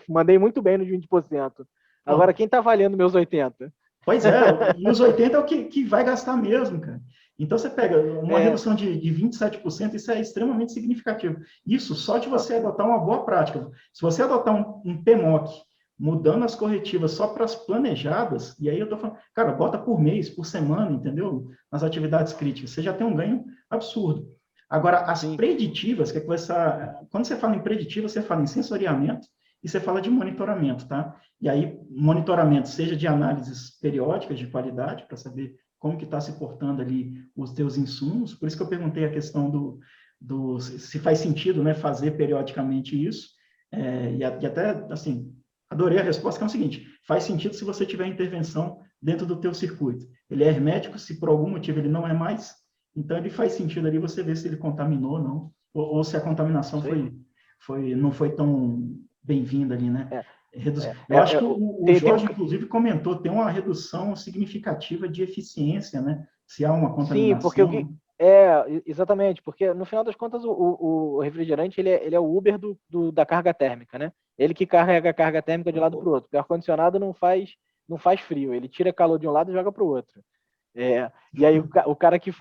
mandei muito bem nos 20%. Agora, quem tá valendo meus 80%? Pois é, e os 80% é o que vai gastar mesmo, cara. Então, você pega uma redução de 27%, isso é extremamente significativo. Isso só de você adotar uma boa prática. Se você adotar um PMOC, mudando as corretivas só para as planejadas, e aí eu estou falando, cara, bota por mês, por semana, entendeu? Nas atividades críticas, você já tem um ganho absurdo. Agora, as preditivas, que é quando você fala em preditiva, você fala em sensoriamento e você fala de monitoramento, tá? E aí, monitoramento, seja de análises periódicas de qualidade, para saber como que está se portando ali os teus insumos, por isso que eu perguntei a questão se faz sentido, né, fazer periodicamente isso, e até, assim, adorei a resposta, que é o seguinte, faz sentido se você tiver intervenção dentro do teu circuito. Ele é hermético, se por algum motivo ele não é mais, então ele faz sentido ali você ver se ele contaminou ou não, ou se a contaminação não foi tão bem-vinda ali, né? Eu acho que o Jorge, inclusive, comentou, tem uma redução significativa de eficiência, né? Se há uma contaminação. Sim, porque exatamente, porque no final das contas o refrigerante ele é o Uber da carga térmica, né? Ele que carrega a carga térmica de um lado para o outro. O ar-condicionado não faz frio, ele tira calor de um lado e joga para o outro. E aí o cara que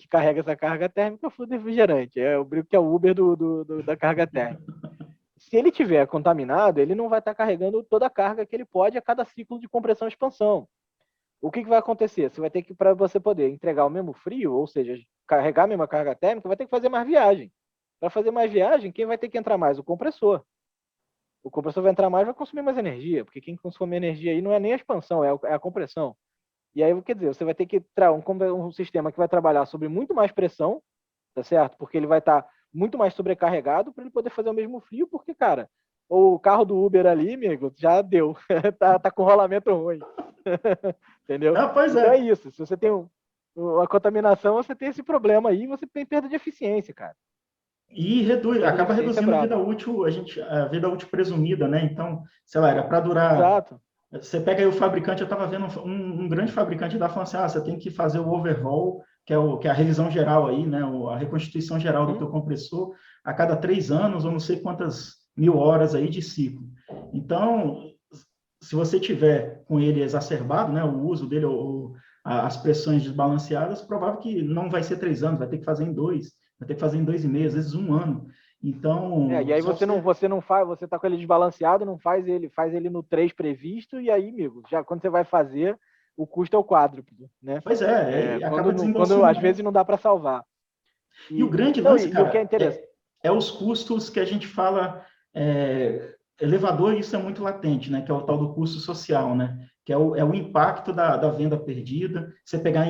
carrega essa carga térmica é o fluido refrigerante, eu brinco que é o Uber da carga térmica. Se ele tiver contaminado, ele não vai estar carregando toda a carga que ele pode a cada ciclo de compressão e expansão. O que vai acontecer? Você vai ter que, para você poder entregar o mesmo frio, ou seja, carregar a mesma carga térmica, vai ter que fazer mais viagem. Para fazer mais viagem, quem vai ter que entrar mais? O compressor. O compressor vai entrar mais, vai consumir mais energia, porque quem consome energia aí não é nem a expansão, é a compressão. E aí, quer dizer, você vai ter que entrar um sistema que vai trabalhar sobre muito mais pressão, tá certo? Porque ele vai estar muito mais sobrecarregado para ele poder fazer o mesmo frio, porque, cara, o carro do Uber ali, amigo, já deu. tá com rolamento ruim. Entendeu? Pois então é isso. Se você tem a contaminação, você tem esse problema aí, você tem perda de eficiência, cara. E acaba reduzindo a vida útil, a vida útil presumida, né? Então, sei lá, era para durar. Exato. Você pega aí o fabricante, eu estava vendo um grande fabricante da falando assim, você tem que fazer o overhaul, que é a revisão geral aí, né? A reconstituição geral do teu compressor a cada 3 anos, ou não sei quantas 1000 horas aí de ciclo. Então, se você tiver com ele exacerbado, né, o uso dele ou as pressões desbalanceadas, provável que não vai ser 3 anos, vai ter que fazer em 2, vai ter que fazer em 2,5, às vezes 1 ano. Então, e aí você não faz, você tá com ele desbalanceado, não faz ele no 3 previsto, e aí, amigo, já quando você vai fazer, o custo é o quádruplo, né? Pois acaba quando às vezes não dá para salvar. E o grande lance, cara, o que é interessante é os custos que a gente fala, elevador, isso é muito latente, né? Que é o tal do custo social, né? Que é o impacto da venda perdida. Você pegar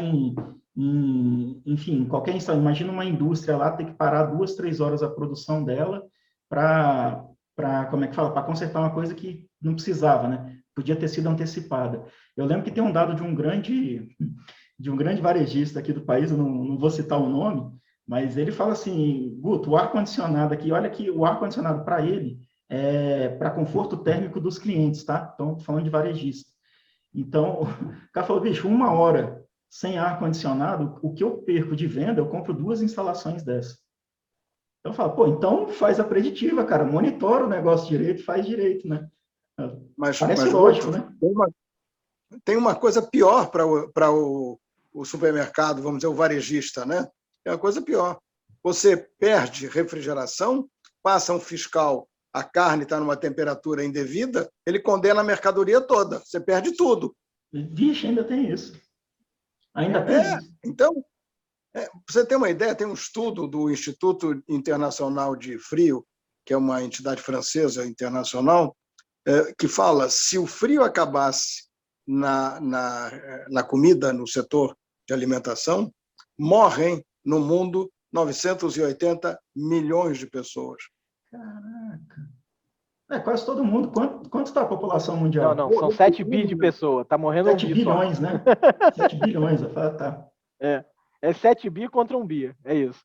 enfim, qualquer instalação, imagina uma indústria lá ter que parar 2, 3 horas a produção dela para como é que fala, para consertar uma coisa que não precisava, né? Podia ter sido antecipada. Eu lembro que tem um dado de um grande varejista aqui do país, eu não vou citar o nome, mas ele fala assim, Guto, o ar-condicionado aqui, olha que o ar-condicionado para ele é para conforto térmico dos clientes, tá? Então, tô falando de varejista. Então, o cara falou, bicho, 1 hora sem ar-condicionado, o que eu perco de venda, eu compro 2 instalações dessas. Então, eu falo, então faz a preditiva, cara, monitora o negócio direito, faz direito, né? Parece lógico, né? Tem uma coisa pior para o o supermercado, vamos dizer, o varejista, né? É uma coisa pior. Você perde refrigeração, passa um fiscal, a carne está numa temperatura indevida, ele condena a mercadoria toda, você perde tudo. Vixe, ainda tem isso. Ainda tem isso. Então, pra você ter uma ideia, tem um estudo do Instituto Internacional de Frio, que é uma entidade francesa internacional, que fala se o frio acabasse na comida, no setor de alimentação, morrem no mundo 980 milhões de pessoas. Caraca. Quase todo mundo. Quanto está a população mundial? Não, são 7 bi de pessoas. Tá morrendo 7 um bi bilhões, só. né? 7 bilhões, tá. É 7 bi contra 1 bi. É isso.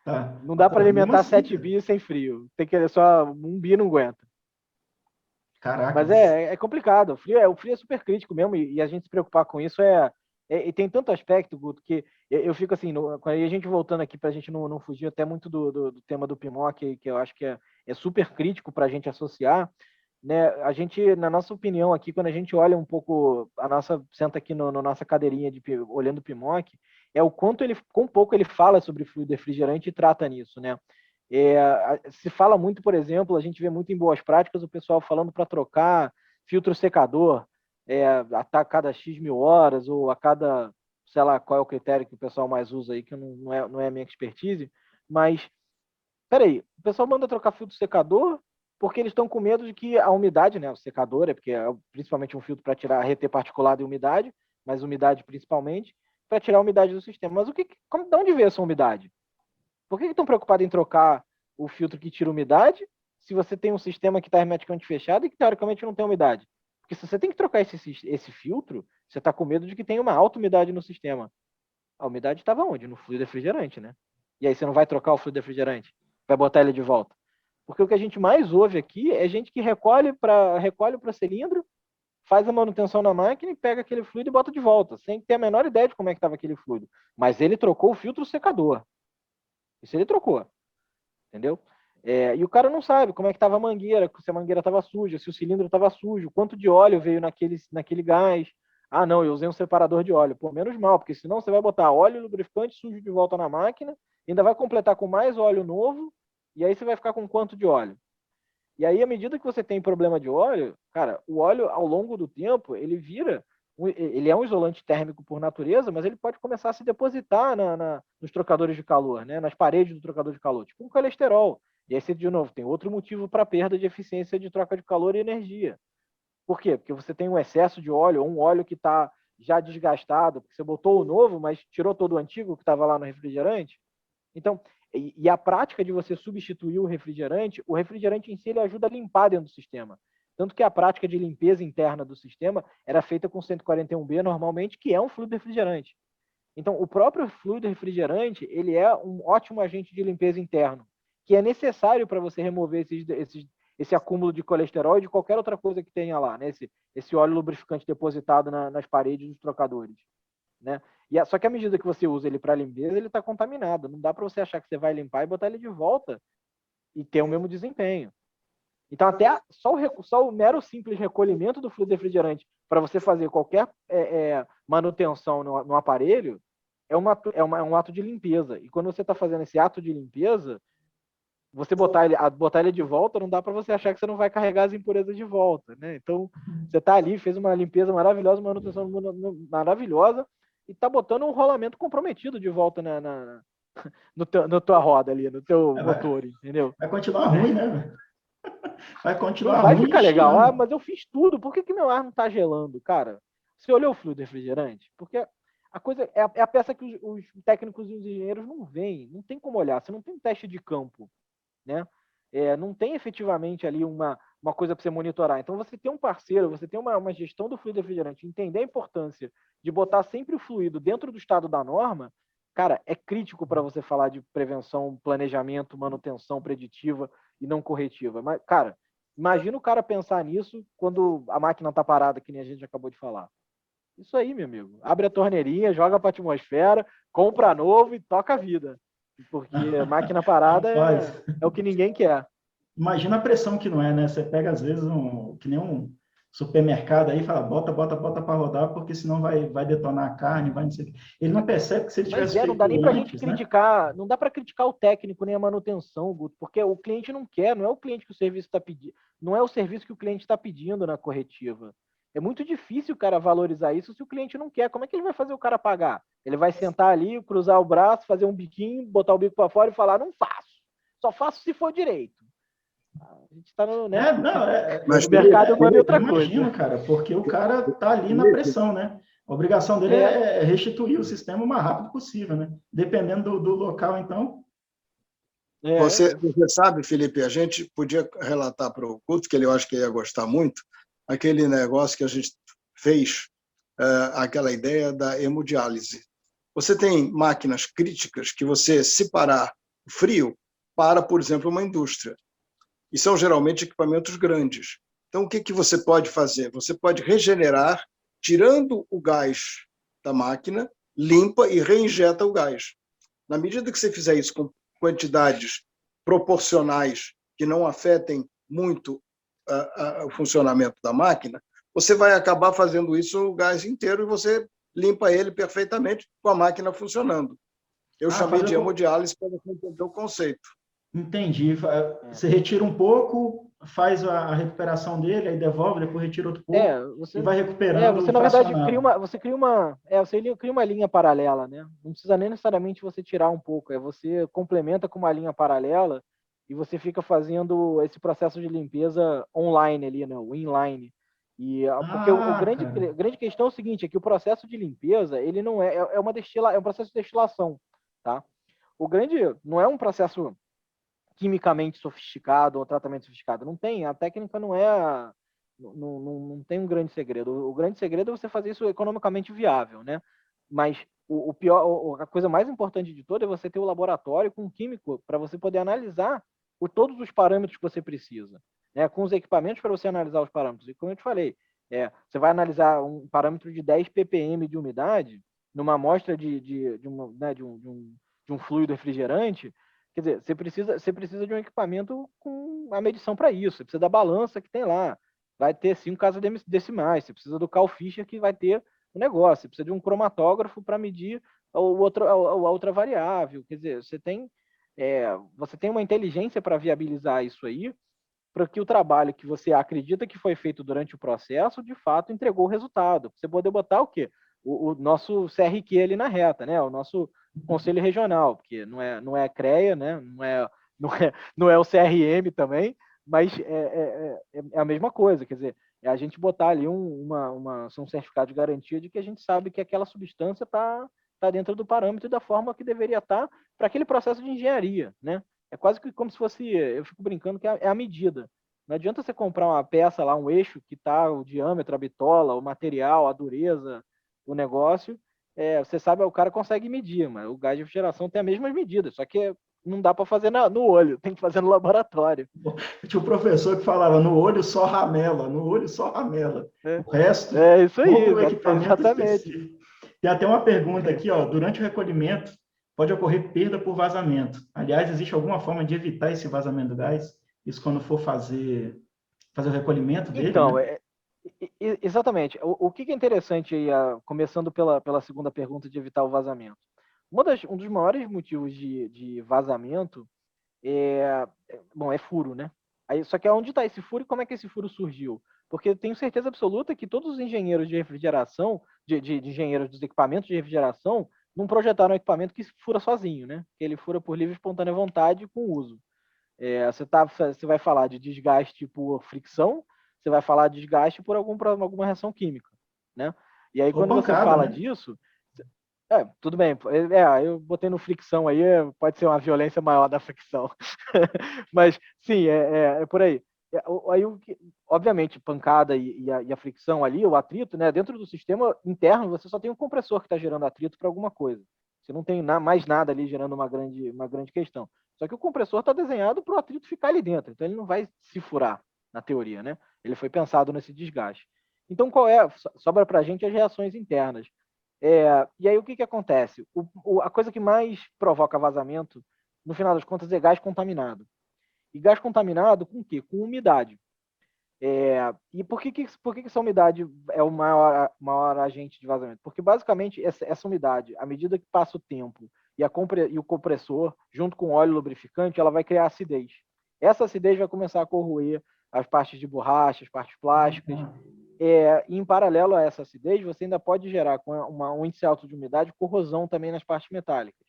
Tá. Não dá para alimentar assim, 7 bi sem frio. Tem que só 1 bi não aguenta. Caraca. Mas é complicado. O frio é super crítico mesmo, e a gente se preocupar com isso e tem tanto aspecto, Guto, que eu fico assim, a gente voltando aqui para a gente não fugir até muito do tema do PMOC, que eu acho que é super crítico para a gente associar, né? A gente, na nossa opinião aqui, quando a gente olha um pouco, senta aqui na nossa cadeirinha olhando o PMOC, é o quão pouco ele fala sobre fluido refrigerante e trata nisso, né? Se fala muito, por exemplo, a gente vê muito em boas práticas o pessoal falando para trocar filtro secador a cada X mil horas, ou a cada, sei lá, qual é o critério que o pessoal mais usa aí, que não é a minha expertise, mas, peraí, o pessoal manda trocar filtro secador porque eles estão com medo de que a umidade, né, o secador, porque é principalmente um filtro para reter particulado e umidade, mas umidade principalmente, para tirar a umidade do sistema. Mas de onde veio essa umidade? Por que estão preocupados em trocar o filtro que tira umidade se você tem um sistema que está hermeticamente fechado e que teoricamente não tem umidade? Porque se você tem que trocar esse filtro, você está com medo de que tenha uma alta umidade no sistema. A umidade estava onde? No fluido refrigerante, né? E aí você não vai trocar o fluido refrigerante? Vai botar ele de volta? Porque o que a gente mais ouve aqui é gente que recolhe para o cilindro, faz a manutenção na máquina e pega aquele fluido e bota de volta, sem ter a menor ideia de como é que estava aquele fluido. Mas ele trocou o filtro secador. Isso ele trocou. Entendeu? E o cara não sabe como é que estava a mangueira, se a mangueira estava suja, se o cilindro estava sujo, quanto de óleo veio naquele gás. Ah, não, eu usei um separador de óleo. Pô, menos mal, porque senão você vai botar óleo e lubrificante sujo de volta na máquina, ainda vai completar com mais óleo novo, e aí você vai ficar com quanto de óleo? E aí, à medida que você tem problema de óleo, cara, o óleo, ao longo do tempo, ele é um isolante térmico por natureza, mas ele pode começar a se depositar nos trocadores de calor, né? Nas paredes do trocador de calor, tipo um colesterol. E aí você, de novo, tem outro motivo para perda de eficiência de troca de calor e energia. Por quê? Porque você tem um excesso de óleo, ou um óleo que está já desgastado, porque você botou o novo, mas tirou todo o antigo que estava lá no refrigerante. Então, e a prática de você substituir o refrigerante em si ele ajuda a limpar dentro do sistema. Tanto que a prática de limpeza interna do sistema era feita com 141B normalmente, que é um fluido refrigerante. Então, o próprio fluido refrigerante, ele é um ótimo agente de limpeza interno, que é necessário para você remover esse acúmulo de colesterol e de qualquer outra coisa que tenha lá, né? Esse óleo lubrificante depositado nas paredes dos trocadores, né? Só que à medida que você usa ele para limpeza, ele está contaminado. Não dá para você achar que você vai limpar e botar ele de volta e ter o mesmo desempenho. Então, até só o mero simples recolhimento do fluido refrigerante para você fazer qualquer manutenção no aparelho é um ato de limpeza. E quando você está fazendo esse ato de limpeza, você botar ele de volta, não dá para você achar que você não vai carregar as impurezas de volta, né? Então, você está ali, fez uma limpeza maravilhosa, uma manutenção maravilhosa, e está botando um rolamento comprometido de volta na tua roda ali, no teu motor, entendeu? Vai continuar ruim, né, velho? Vai continuar não vai ruim. Ficar legal. Mas eu fiz tudo. Por que meu ar não está gelando? Cara, você olhou o fluido refrigerante? Porque a coisa é a peça que os técnicos e os engenheiros não veem. Não tem como olhar. Você não tem teste de campo, né? Não tem efetivamente ali uma coisa para você monitorar. Então, você tem um parceiro, você tem uma gestão do fluido refrigerante, entender a importância de botar sempre o fluido dentro do estado da norma, cara, é crítico para você falar de prevenção, planejamento, manutenção preditiva e não corretiva. Mas, cara, imagina o cara pensar nisso quando a máquina está parada, que nem a gente acabou de falar. Isso aí, meu amigo. Abre a torneirinha, joga para a atmosfera, compra novo e toca a vida. Porque máquina parada é o que ninguém quer. Imagina a pressão que não é, né? Você pega, às vezes, que nem supermercado aí, fala, bota para rodar, porque senão vai detonar a carne, vai não sei o quê. Ele não percebe que se ele Mas tivesse não dá nem feito para a gente antes, né? criticar, não dá para criticar o técnico nem a manutenção, Guto, porque o cliente não quer, não é o cliente que o serviço está pedindo, não é o serviço que o cliente está pedindo na corretiva. É muito difícil o cara valorizar isso se o cliente não quer. Como é que ele vai fazer o cara pagar? Ele vai sentar ali, cruzar o braço, fazer um biquinho, botar o bico para fora e falar, não faço. Só faço se for direito. A gente está no, né? Mas, O mercado manda eu outra coisa. imagino, cara, porque o cara tá ali na pressão, né? A obrigação dele é restituir o sistema o mais rápido possível, né? Dependendo do local, então. Você sabe, Felipe, a gente podia relatar para o Couto, que eu acho que ia gostar muito, aquele negócio que a gente fez, aquela ideia da hemodiálise. Você tem máquinas críticas que você, se parar o frio, para, por exemplo, uma indústria. E são geralmente equipamentos grandes. Então, o que você pode fazer? Você pode regenerar, tirando o gás da máquina, limpa e reinjeta o gás. Na medida que você fizer isso com quantidades proporcionais que não afetem muito o funcionamento da máquina, você vai acabar fazendo isso o gás inteiro e você limpa ele perfeitamente com a máquina funcionando. Eu chamei de hemodiálise para você entender o conceito. Entendi. Você retira um pouco, faz a recuperação dele, aí devolve, depois retira outro pouco e vai recuperando. Você, na verdade, cria uma linha paralela, né? Não precisa nem necessariamente você tirar um pouco, você complementa com uma linha paralela e você fica fazendo esse processo de limpeza online ali, né? O inline. Porque a grande questão é o seguinte, é que o processo de limpeza, ele não é um processo de destilação, tá? Não é um processo quimicamente sofisticado ou tratamento sofisticado. Não tem, a técnica não tem um grande segredo. O grande segredo é você fazer isso economicamente viável, né? Mas a coisa mais importante de toda é você ter o laboratório com um químico para você poder analisar todos os parâmetros que você precisa, né? Com os equipamentos para você analisar os parâmetros. E como eu te falei, você vai analisar um parâmetro de 10 ppm de umidade numa amostra de um fluido refrigerante. Quer dizer, você precisa de um equipamento com a medição para isso. Você precisa da balança que tem lá. Vai ter 5 casas decimais. Você precisa do Carl Fischer que vai ter o negócio. Você precisa de um cromatógrafo para medir a outra variável. Quer dizer, você tem uma inteligência para viabilizar isso aí, para que o trabalho que você acredita que foi feito durante o processo, de fato, entregou o resultado. Você poder botar o quê? O nosso CRQ ali na reta, né? O nosso Conselho Regional, porque não é CREA, né? Não é o CRM também, mas é a mesma coisa, quer dizer, é a gente botar ali um certificado de garantia de que a gente sabe que aquela substância está dentro do parâmetro e da forma que deveria estar para aquele processo de engenharia, né? É quase que como se fosse, eu fico brincando que é a medida. Não adianta você comprar uma peça lá, um eixo que está o diâmetro, a bitola, o material, a dureza, o negócio. Você sabe, o cara consegue medir, mas o gás de refrigeração tem as mesmas medidas, só que não dá para fazer no olho, tem que fazer no laboratório. Tinha um professor que falava, no olho só ramela, no olho só ramela. O resto, isso aí, todo o equipamento exatamente. específico. Tem até uma pergunta aqui, durante o recolhimento, pode ocorrer perda por vazamento. Aliás, existe alguma forma de evitar esse vazamento do gás? Isso quando for fazer o recolhimento dele? Então, né? Exatamente. O que é interessante aí, começando pela segunda pergunta de evitar o vazamento? Um dos maiores motivos de vazamento é furo, né? Só que onde está esse furo e como é que esse furo surgiu? Porque eu tenho certeza absoluta que todos os engenheiros de refrigeração, de engenheiros dos equipamentos de refrigeração, não projetaram um equipamento que fura sozinho, né? Que ele fura por livre e espontânea vontade com uso. Você vai falar de desgaste por fricção, você vai falar de desgaste por alguma reação química, né? E aí, quando você fala disso, tudo bem, eu botei no fricção aí, pode ser uma violência maior da fricção. Mas, sim, é por aí. Obviamente, pancada e a fricção ali, o atrito, né? Dentro do sistema interno, você só tem um compressor que está gerando atrito para alguma coisa. Você não tem mais nada ali gerando uma grande questão. Só que o compressor está desenhado para o atrito ficar ali dentro, então ele não vai se furar, na teoria, né? Ele foi pensado nesse desgaste. Então, sobra para a gente as reações internas. E aí, o que acontece? A coisa que mais provoca vazamento, no final das contas, é gás contaminado. E gás contaminado com o quê? Com umidade. E por que essa umidade é o maior agente de vazamento? Porque, basicamente, essa umidade, à medida que passa o tempo e o compressor, junto com o óleo lubrificante, ela vai criar acidez. Essa acidez vai começar a corroer as partes de borracha, as partes plásticas. E, em paralelo a essa acidez, você ainda pode gerar, com um índice alto de umidade, corrosão também nas partes metálicas.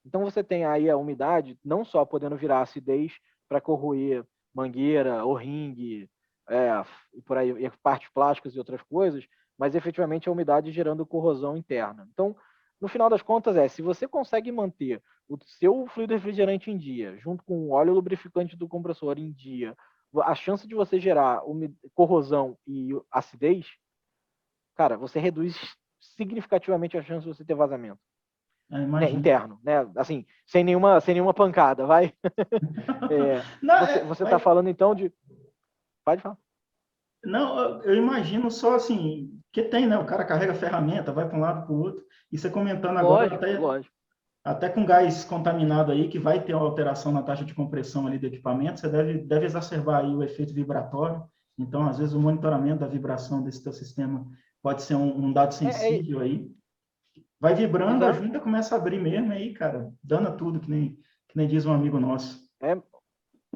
Então, você tem aí a umidade não só podendo virar acidez para corroer mangueira, o-ringue, e por aí, e partes plásticas e outras coisas, mas efetivamente a umidade gerando corrosão interna. Então, no final das contas, se você consegue manter o seu fluido refrigerante em dia, junto com o óleo lubrificante do compressor em dia, a chance de você gerar corrosão e acidez, cara, você reduz significativamente a chance de você ter vazamento. Né, interno, né? Assim, sem nenhuma pancada, vai. Você está falando então de. Pode falar. Não, eu imagino só assim, que tem, né? O cara carrega a ferramenta, vai para um lado para o outro, e você comentando agora, até com gás contaminado aí, que vai ter uma alteração na taxa de compressão ali do equipamento, você deve exacerbar aí o efeito vibratório. Então, às vezes, o monitoramento da vibração desse teu sistema pode ser um dado sensível aí. Vai vibrando, a junta começa a abrir mesmo, aí, cara, dana tudo, que nem diz um amigo nosso.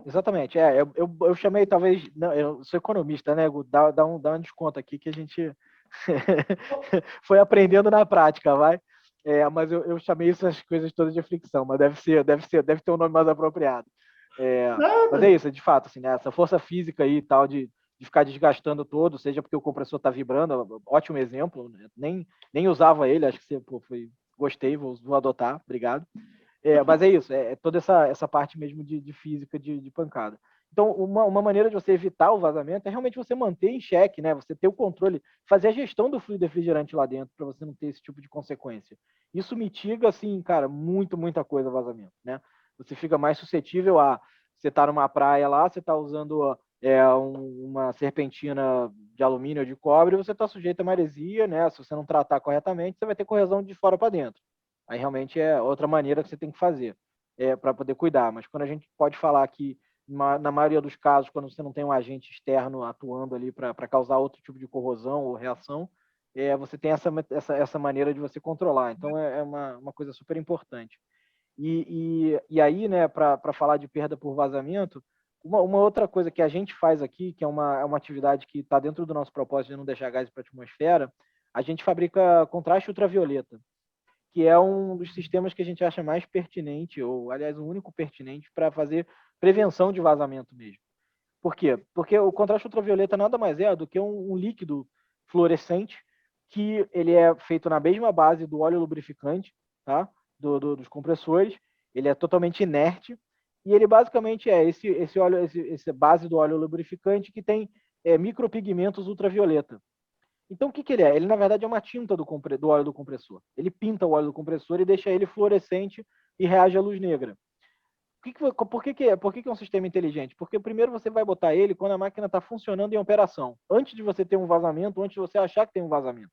Exatamente. Eu chamei, talvez. Não, eu sou economista, né, Gu? Dá um desconto aqui que a gente foi aprendendo na prática, vai. Mas eu chamei essas coisas todas de fricção, mas deve ter um nome mais apropriado. Mas é isso, de fato, assim, né, essa força física aí e tal, de ficar desgastando todo, seja porque o compressor está vibrando, ótimo exemplo, né? Nem usava ele, acho que você gostei, vou adotar, obrigado. Mas é isso, toda essa parte mesmo de física de pancada. Então, uma maneira de você evitar o vazamento é realmente você manter em xeque, né? Você ter o controle, fazer a gestão do fluido refrigerante lá dentro, para você não ter esse tipo de consequência. Isso mitiga, assim, cara, muita coisa vazamento, né? Você fica mais suscetível a... Você está numa praia lá, você está usando uma serpentina de alumínio ou de cobre, você está sujeito a maresia, né? Se você não tratar corretamente, você vai ter corrosão de fora para dentro. Aí realmente é outra maneira que você tem que fazer para poder cuidar. Mas quando a gente pode falar que, na maioria dos casos, quando você não tem um agente externo atuando ali para causar outro tipo de corrosão ou reação, você tem essa maneira de você controlar. Então, é uma coisa super importante. E aí, né, para falar de perda por vazamento, uma outra coisa que a gente faz aqui, que é uma atividade que está dentro do nosso propósito de não deixar gás para a atmosfera, a gente fabrica contraste ultravioleta, que é um dos sistemas que a gente acha mais pertinente, ou, aliás, o único pertinente para fazer prevenção de vazamento mesmo. Por quê? Porque o contraste ultravioleta nada mais é do que um líquido fluorescente que ele é feito na mesma base do óleo lubrificante, tá? Dos compressores. Ele é totalmente inerte e ele basicamente é essa base do óleo lubrificante que tem micropigmentos ultravioleta. Então, o que ele é? Ele, na verdade, é uma tinta do óleo do compressor. Ele pinta o óleo do compressor e deixa ele fluorescente e reage à luz negra. Por que é um sistema inteligente? Porque primeiro você vai botar ele quando a máquina está funcionando em operação, antes de você ter um vazamento, antes de você achar que tem um vazamento.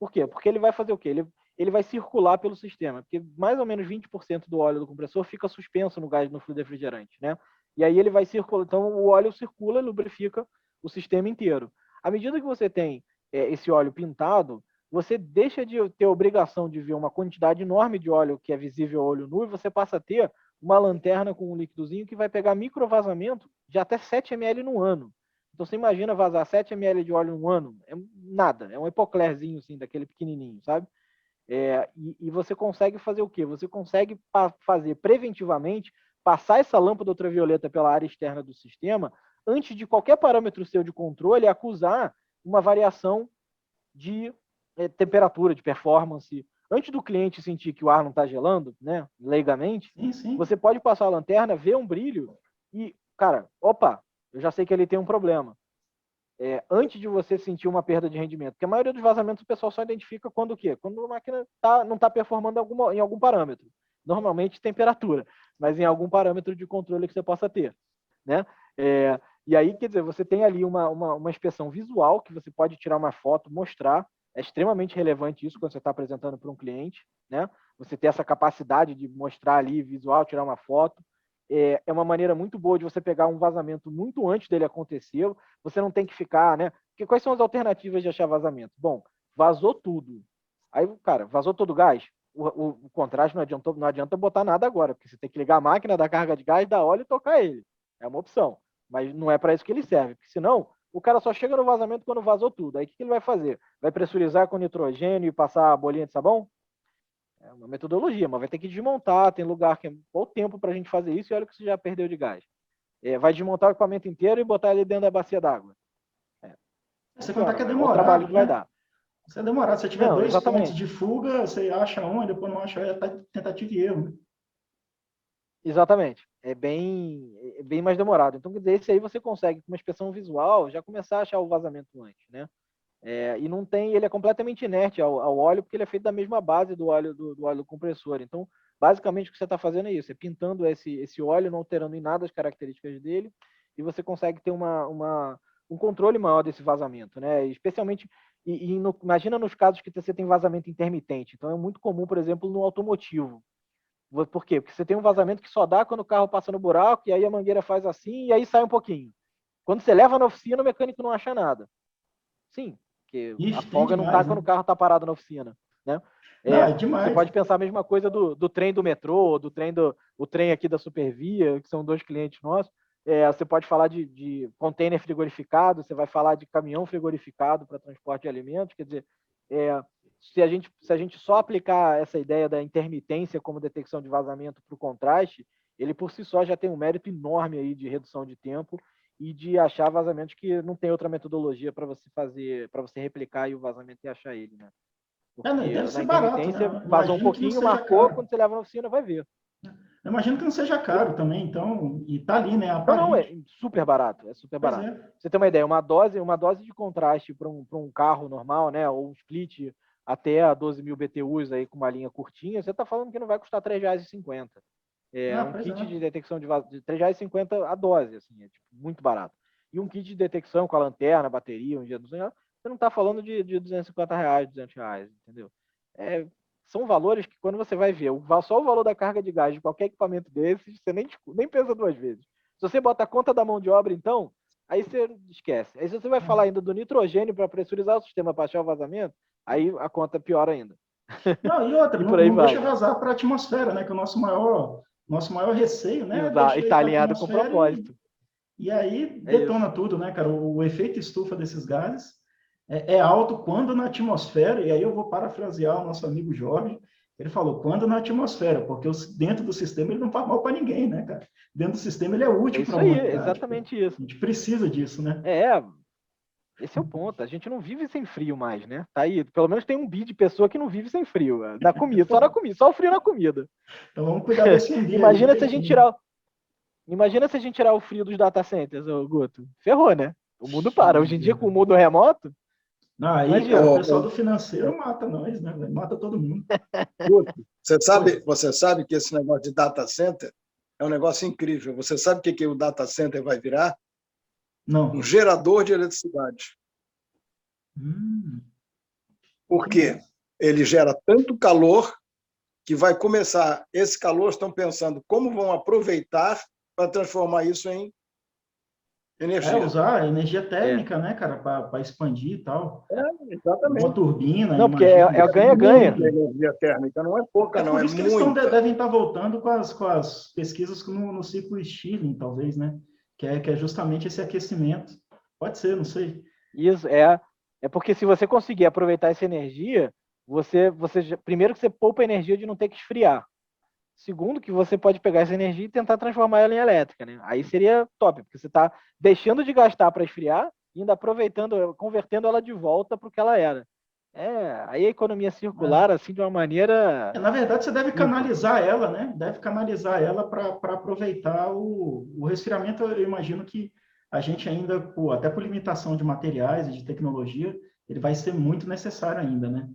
Por quê? Porque ele vai fazer o quê? Ele vai circular pelo sistema, porque mais ou menos 20% do óleo do compressor fica suspenso no fluido refrigerante, né? E aí ele vai circular, então o óleo circula e lubrifica o sistema inteiro. À medida que você tem esse óleo pintado, você deixa de ter a obrigação de ver uma quantidade enorme de óleo que é visível ao olho nu e você passa a ter uma lanterna com um líquidozinho que vai pegar microvazamento de até 7 ml no ano. Então você imagina vazar 7 ml de óleo no ano, é nada, é um epoclerzinho assim, daquele pequenininho, sabe? E você consegue fazer o quê? Você consegue fazer preventivamente, passar essa lâmpada ultravioleta pela área externa do sistema, antes de qualquer parâmetro seu de controle acusar uma variação de temperatura, de performance. Antes do cliente sentir que o ar não está gelando, né, leigamente, sim. Você pode passar a lanterna, ver um brilho e, cara, opa, eu já sei que ele tem um problema. Antes de você sentir uma perda de rendimento. Porque a maioria dos vazamentos o pessoal só identifica quando o quê? Quando a máquina não está performando em algum parâmetro. Normalmente temperatura, mas em algum parâmetro de controle que você possa ter, né? E aí, quer dizer, você tem ali uma inspeção visual que você pode tirar uma foto, mostrar. É extremamente relevante isso quando você está apresentando para um cliente, né? Você ter essa capacidade de mostrar ali visual, tirar uma foto. é uma maneira muito boa de você pegar um vazamento muito antes dele acontecer. Você não tem que ficar, né? Porque quais são as alternativas de achar vazamento? Bom, vazou tudo. Aí, cara, vazou todo o gás. O contraste não adianta botar nada agora, porque você tem que ligar a máquina, dar carga de gás, dar óleo e tocar ele. É uma opção. Mas não é para isso que ele serve, porque senão o cara só chega no vazamento quando vazou tudo. Aí o que ele vai fazer? Vai pressurizar com nitrogênio e passar a bolinha de sabão? É uma metodologia, mas vai ter que desmontar. Tem lugar que é pouco tempo para a gente fazer isso e olha o que você já perdeu de gás. Vai desmontar o equipamento inteiro e botar ele dentro da bacia d'água. Você contar que é o demorado, trabalho que vai né? dar. Isso é demorado. Se você tiver Não, 2 exatamente. pontos de fuga, você acha um, e depois não acha, tentativa e erro. Né? Exatamente. É bem mais demorado. Então, quer dizer, esse aí você consegue, com uma inspeção visual, já começar a achar o vazamento antes, né? E não tem, ele é completamente inerte ao óleo, porque ele é feito da mesma base do óleo do óleo compressor. Então, basicamente, o que você está fazendo é isso, é pintando esse óleo, não alterando em nada as características dele, e você consegue ter um controle maior desse vazamento, né? Especialmente, imagina nos casos que você tem vazamento intermitente. Então, é muito comum, por exemplo, no automotivo. Por quê? Porque você tem um vazamento que só dá quando o carro passa no buraco, e aí a mangueira faz assim, e aí sai um pouquinho. Quando você leva na oficina, o mecânico não acha nada. Sim, porque a folga não está quando o carro está parado na oficina. Né? É demais. Você pode pensar a mesma coisa do trem do metrô, o trem aqui da Supervia, que são 2 clientes nossos. Você pode falar de container frigorificado, você vai falar de caminhão frigorificado para transporte de alimentos. Quer dizer, se a gente só aplicar essa ideia da intermitência como detecção de vazamento para o contraste, ele por si só já tem um mérito enorme aí de redução de tempo e de achar vazamentos que não tem outra metodologia para você fazer, para você replicar e o vazamento e achar ele, né? Porque deve ser na barato, intermitência né? vazou um pouquinho, marcou, caro. Quando você leva na oficina vai ver. Eu imagino que não seja caro também, então, e tá ali, né? Não, é super barato, barato. Você tem uma ideia, uma dose de contraste para um carro normal, né, ou um split até a 12.000 BTUs aí com uma linha curtinha, você está falando que não vai custar R$ 3,50. Um kit de detecção de R$ 3,50 a dose, assim, é tipo, muito barato. E um kit de detecção com a lanterna, a bateria, um dia você não está falando de R$250, R$200, entendeu? São valores que quando você vai ver só o valor da carga de gás de qualquer equipamento desses, você nem pensa 2 vezes. Se você bota a conta da mão de obra, então, aí você esquece. Aí se você vai falar ainda do nitrogênio para pressurizar o sistema para achar o vazamento, aí a conta piora ainda. Não, e outra, não deixa vazar para a atmosfera, né? Que é o nosso maior receio, né? E está alinhado com o propósito. E aí detona tudo, né, cara? O efeito estufa desses gases é alto quando na atmosfera, e aí eu vou parafrasear o nosso amigo Jorge, ele falou, quando na atmosfera, porque dentro do sistema ele não faz mal para ninguém, né, cara? Dentro do sistema ele é útil para a humanidade. Exatamente isso. A gente precisa disso, né? Esse é o ponto. A gente não vive sem frio mais, né? Tá aí, pelo menos tem um bi de pessoa que não vive sem frio. Na comida, só o frio na comida. Então vamos cuidar desse bi. Imagina se a gente tirar o frio dos data centers, Guto. Ferrou, né? O mundo para. Hoje em dia, com o mundo remoto, aí, cara, o pessoal do financeiro mata nós, né? Mata todo mundo. Você sabe que esse negócio de data center é um negócio incrível. Você sabe o que o data center vai virar? Não. Um gerador de eletricidade. Por quê? Ele gera tanto calor que vai começar. Esse calor, estão pensando como vão aproveitar para transformar isso em energia. Usar energia térmica, né, cara, para expandir e tal. Exatamente. Uma turbina. Não, porque é ganha-ganha. Energia térmica não é pouca, não é muita. Por isso que eles devem estar voltando com as pesquisas no ciclo Stirling, talvez, né? Que é justamente esse aquecimento. Pode ser, não sei. Isso, é porque se você conseguir aproveitar essa energia, primeiro que você poupa a energia de não ter que esfriar. Segundo, que você pode pegar essa energia e tentar transformar ela em elétrica, né? Aí seria top, porque você está deixando de gastar para esfriar e ainda aproveitando, convertendo ela de volta para o que ela era. Aí a economia circular, assim, de uma maneira... Na verdade, você deve canalizar ela, né? Deve canalizar ela para aproveitar o resfriamento. Eu imagino que a gente ainda, até por limitação de materiais e de tecnologia, ele vai ser muito necessário ainda, né?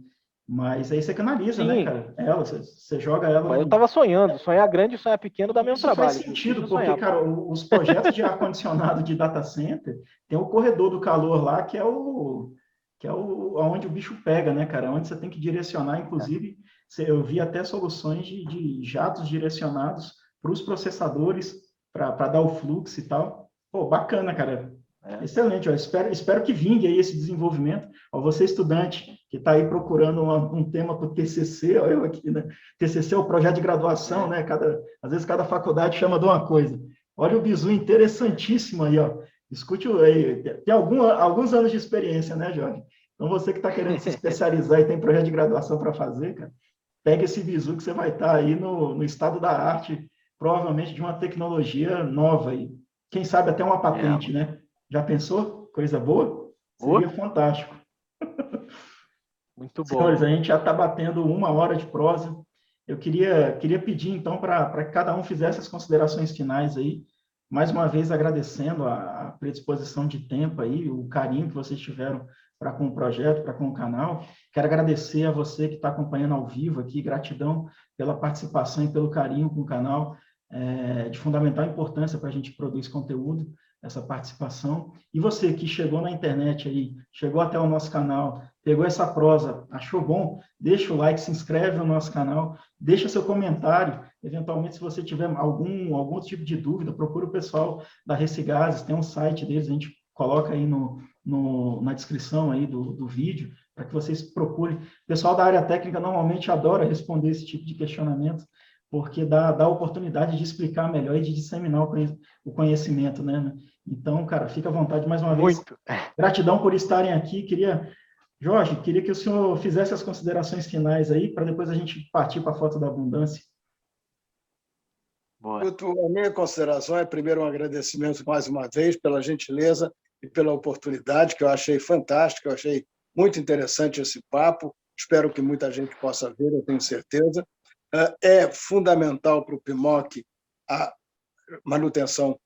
Mas aí você canaliza, Sim. né, cara? Você joga ela... Eu estava sonhando. Sonhar grande e sonhar pequeno dá mesmo trabalho. Isso faz sentido, porque, cara, os projetos de ar-condicionado de data center, tem o corredor do calor lá, que é onde o bicho pega, né, cara? Onde você tem que direcionar, inclusive, eu vi até soluções de jatos direcionados para os processadores para dar o fluxo e tal. Pô, bacana, cara. Excelente. Ó. Espero que vingue aí esse desenvolvimento. Ó, você, estudante, que está aí procurando um tema para o TCC, ó, eu aqui, né? TCC é o projeto de graduação, né? Às vezes cada faculdade chama de uma coisa. Olha o bizu interessantíssimo aí, ó. Escute aí. Tem alguns anos de experiência, né, Jorge? Então, você que está querendo se especializar e tem projeto de graduação para fazer, cara, pega esse bizu que você vai estar aí no estado da arte, provavelmente de uma tecnologia nova aí. Quem sabe até uma patente, né? Já pensou? Coisa boa? Seria fantástico. Muito bom. Senhores, a gente já está batendo 1 hora de prosa. Eu queria pedir, então, para que cada um fizesse as considerações finais aí. Mais uma vez, agradecendo a predisposição de tempo aí, o carinho que vocês tiveram para com o projeto, para com o canal. Quero agradecer a você que está acompanhando ao vivo aqui. Gratidão pela participação e pelo carinho com o canal. É de fundamental importância para a gente produzir conteúdo, essa participação. E você que chegou na internet aí, chegou até o nosso canal, pegou essa prosa, achou bom, deixa o like, se inscreve no nosso canal, deixa seu comentário. Eventualmente, se você tiver algum tipo de dúvida, procura o pessoal da Recigases, tem um site deles, a gente coloca aí na descrição aí do vídeo, para que vocês procurem. O pessoal da área técnica normalmente adora responder esse tipo de questionamento, porque dá oportunidade de explicar melhor e de disseminar o conhecimento, né? Então, cara, fica à vontade mais uma vez. Gratidão por estarem aqui. Jorge, queria que o senhor fizesse as considerações finais aí, para depois a gente partir para a foto da abundância. Boa. A minha consideração é, primeiro, um agradecimento mais uma vez pela gentileza e pela oportunidade, que eu achei fantástica, eu achei muito interessante esse papo. Espero que muita gente possa ver, eu tenho certeza. É fundamental para o PMOC a manutenção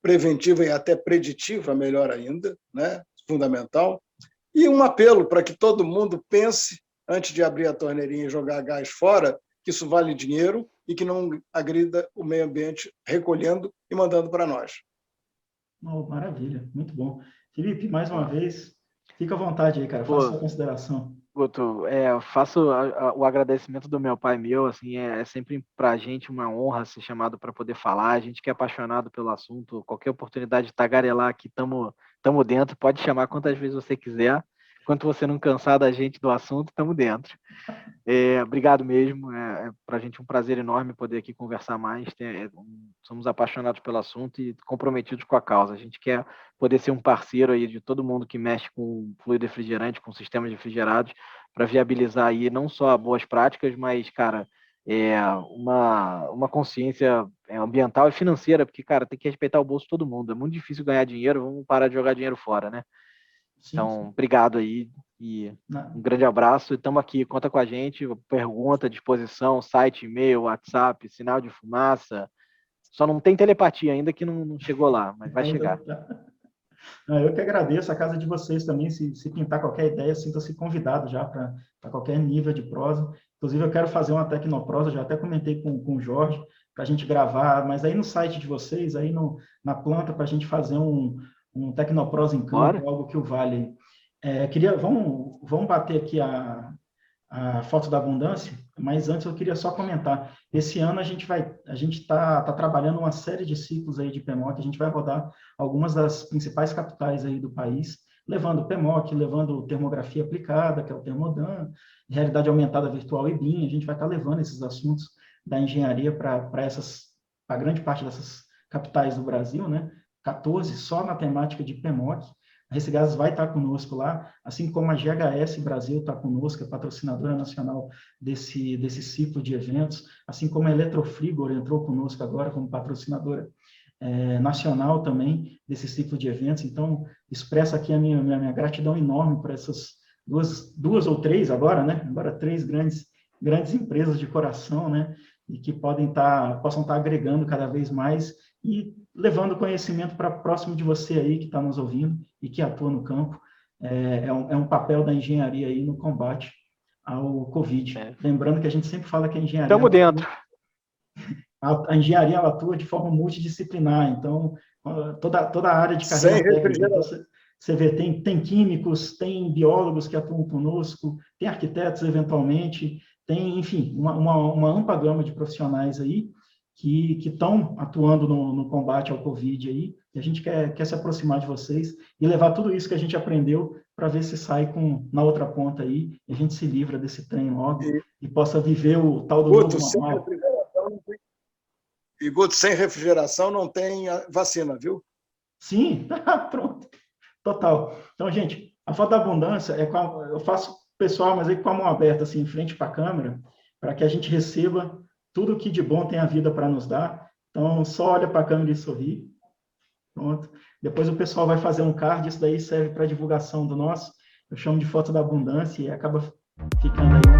preventiva e até preditiva, melhor ainda, né? Fundamental. E um apelo para que todo mundo pense, antes de abrir a torneirinha e jogar gás fora, que isso vale dinheiro e que não agrida o meio ambiente, recolhendo e mandando para nós. Oh, maravilha, muito bom. Felipe, mais uma vez, fica à vontade aí, cara, faça a sua consideração. Guto, eu faço o agradecimento do meu pai e meu, assim, é sempre para a gente uma honra ser chamado para poder falar, a gente que é apaixonado pelo assunto, qualquer oportunidade de tagarelar aqui, estamos dentro, pode chamar quantas vezes você quiser, enquanto você não cansar da gente do assunto, estamos dentro. Obrigado mesmo, para a gente um prazer enorme poder aqui conversar mais, somos apaixonados pelo assunto e comprometidos com a causa, a gente quer poder ser um parceiro aí de todo mundo que mexe com fluido refrigerante, com sistemas refrigerados, para viabilizar aí não só boas práticas, mas, cara, uma consciência ambiental e financeira, porque, cara, tem que respeitar o bolso de todo mundo, é muito difícil ganhar dinheiro, vamos parar de jogar dinheiro fora, né? Então, obrigado aí e um grande abraço. Estamos aqui, conta com a gente, pergunta, disposição, site, e-mail, WhatsApp, sinal de fumaça. Só não tem telepatia ainda que não chegou lá, mas vai chegar. Eu que agradeço a casa de vocês também. Se pintar qualquer ideia, sinta-se convidado já para qualquer nível de prosa. Inclusive, eu quero fazer uma tecnoprosa, já até comentei com o Jorge, para a gente gravar, mas aí no site de vocês, aí na planta, para a gente fazer um tecnoprosa em campo, algo que o vale. Vamos bater aqui a foto da abundância, mas antes eu queria só comentar. Esse ano a gente está trabalhando uma série de ciclos aí de PMOC, a gente vai rodar algumas das principais capitais aí do país, levando PMOC, levando termografia aplicada, que é o Termodan, realidade aumentada virtual e BIM, a gente vai estar levando esses assuntos da engenharia para grande parte dessas capitais do Brasil, né? 14 só na temática de PMOC. A Recigases vai estar conosco lá, assim como a GHS Brasil está conosco, é patrocinadora nacional desse ciclo de eventos, assim como a Eletrofrigor entrou conosco agora como patrocinadora nacional também desse ciclo de eventos. Então, expresso aqui a minha gratidão enorme por essas duas ou três agora, né? Agora 3 grandes empresas de coração, né? E que possam estar agregando cada vez mais e levando conhecimento para próximo de você aí que está nos ouvindo e que atua no campo. É um papel da engenharia aí no combate ao Covid. Lembrando que a gente sempre fala que a engenharia... Estamos dentro. A engenharia ela atua de forma multidisciplinar, então toda a área de carreira técnica, então, você vê, tem químicos, tem biólogos que atuam conosco, tem arquitetos eventualmente, tem, enfim, uma ampla gama de profissionais aí que estão atuando no combate ao Covid aí, e a gente quer se aproximar de vocês e levar tudo isso que a gente aprendeu para ver se sai na outra ponta aí, e a gente se livra desse trem logo e possa viver o tal do novo normal. E, Guto, sem refrigeração não tem a vacina, viu? Sim, pronto. Total. Então, gente, a foto da abundância eu faço pessoal, mas aí com a mão aberta, assim, em frente para a câmera, para que a gente receba tudo o que de bom tem a vida para nos dar. Então, só olha para a câmera e sorri. Pronto. Depois o pessoal vai fazer um card, isso daí serve para divulgação do nosso. Eu chamo de foto da abundância e acaba ficando aí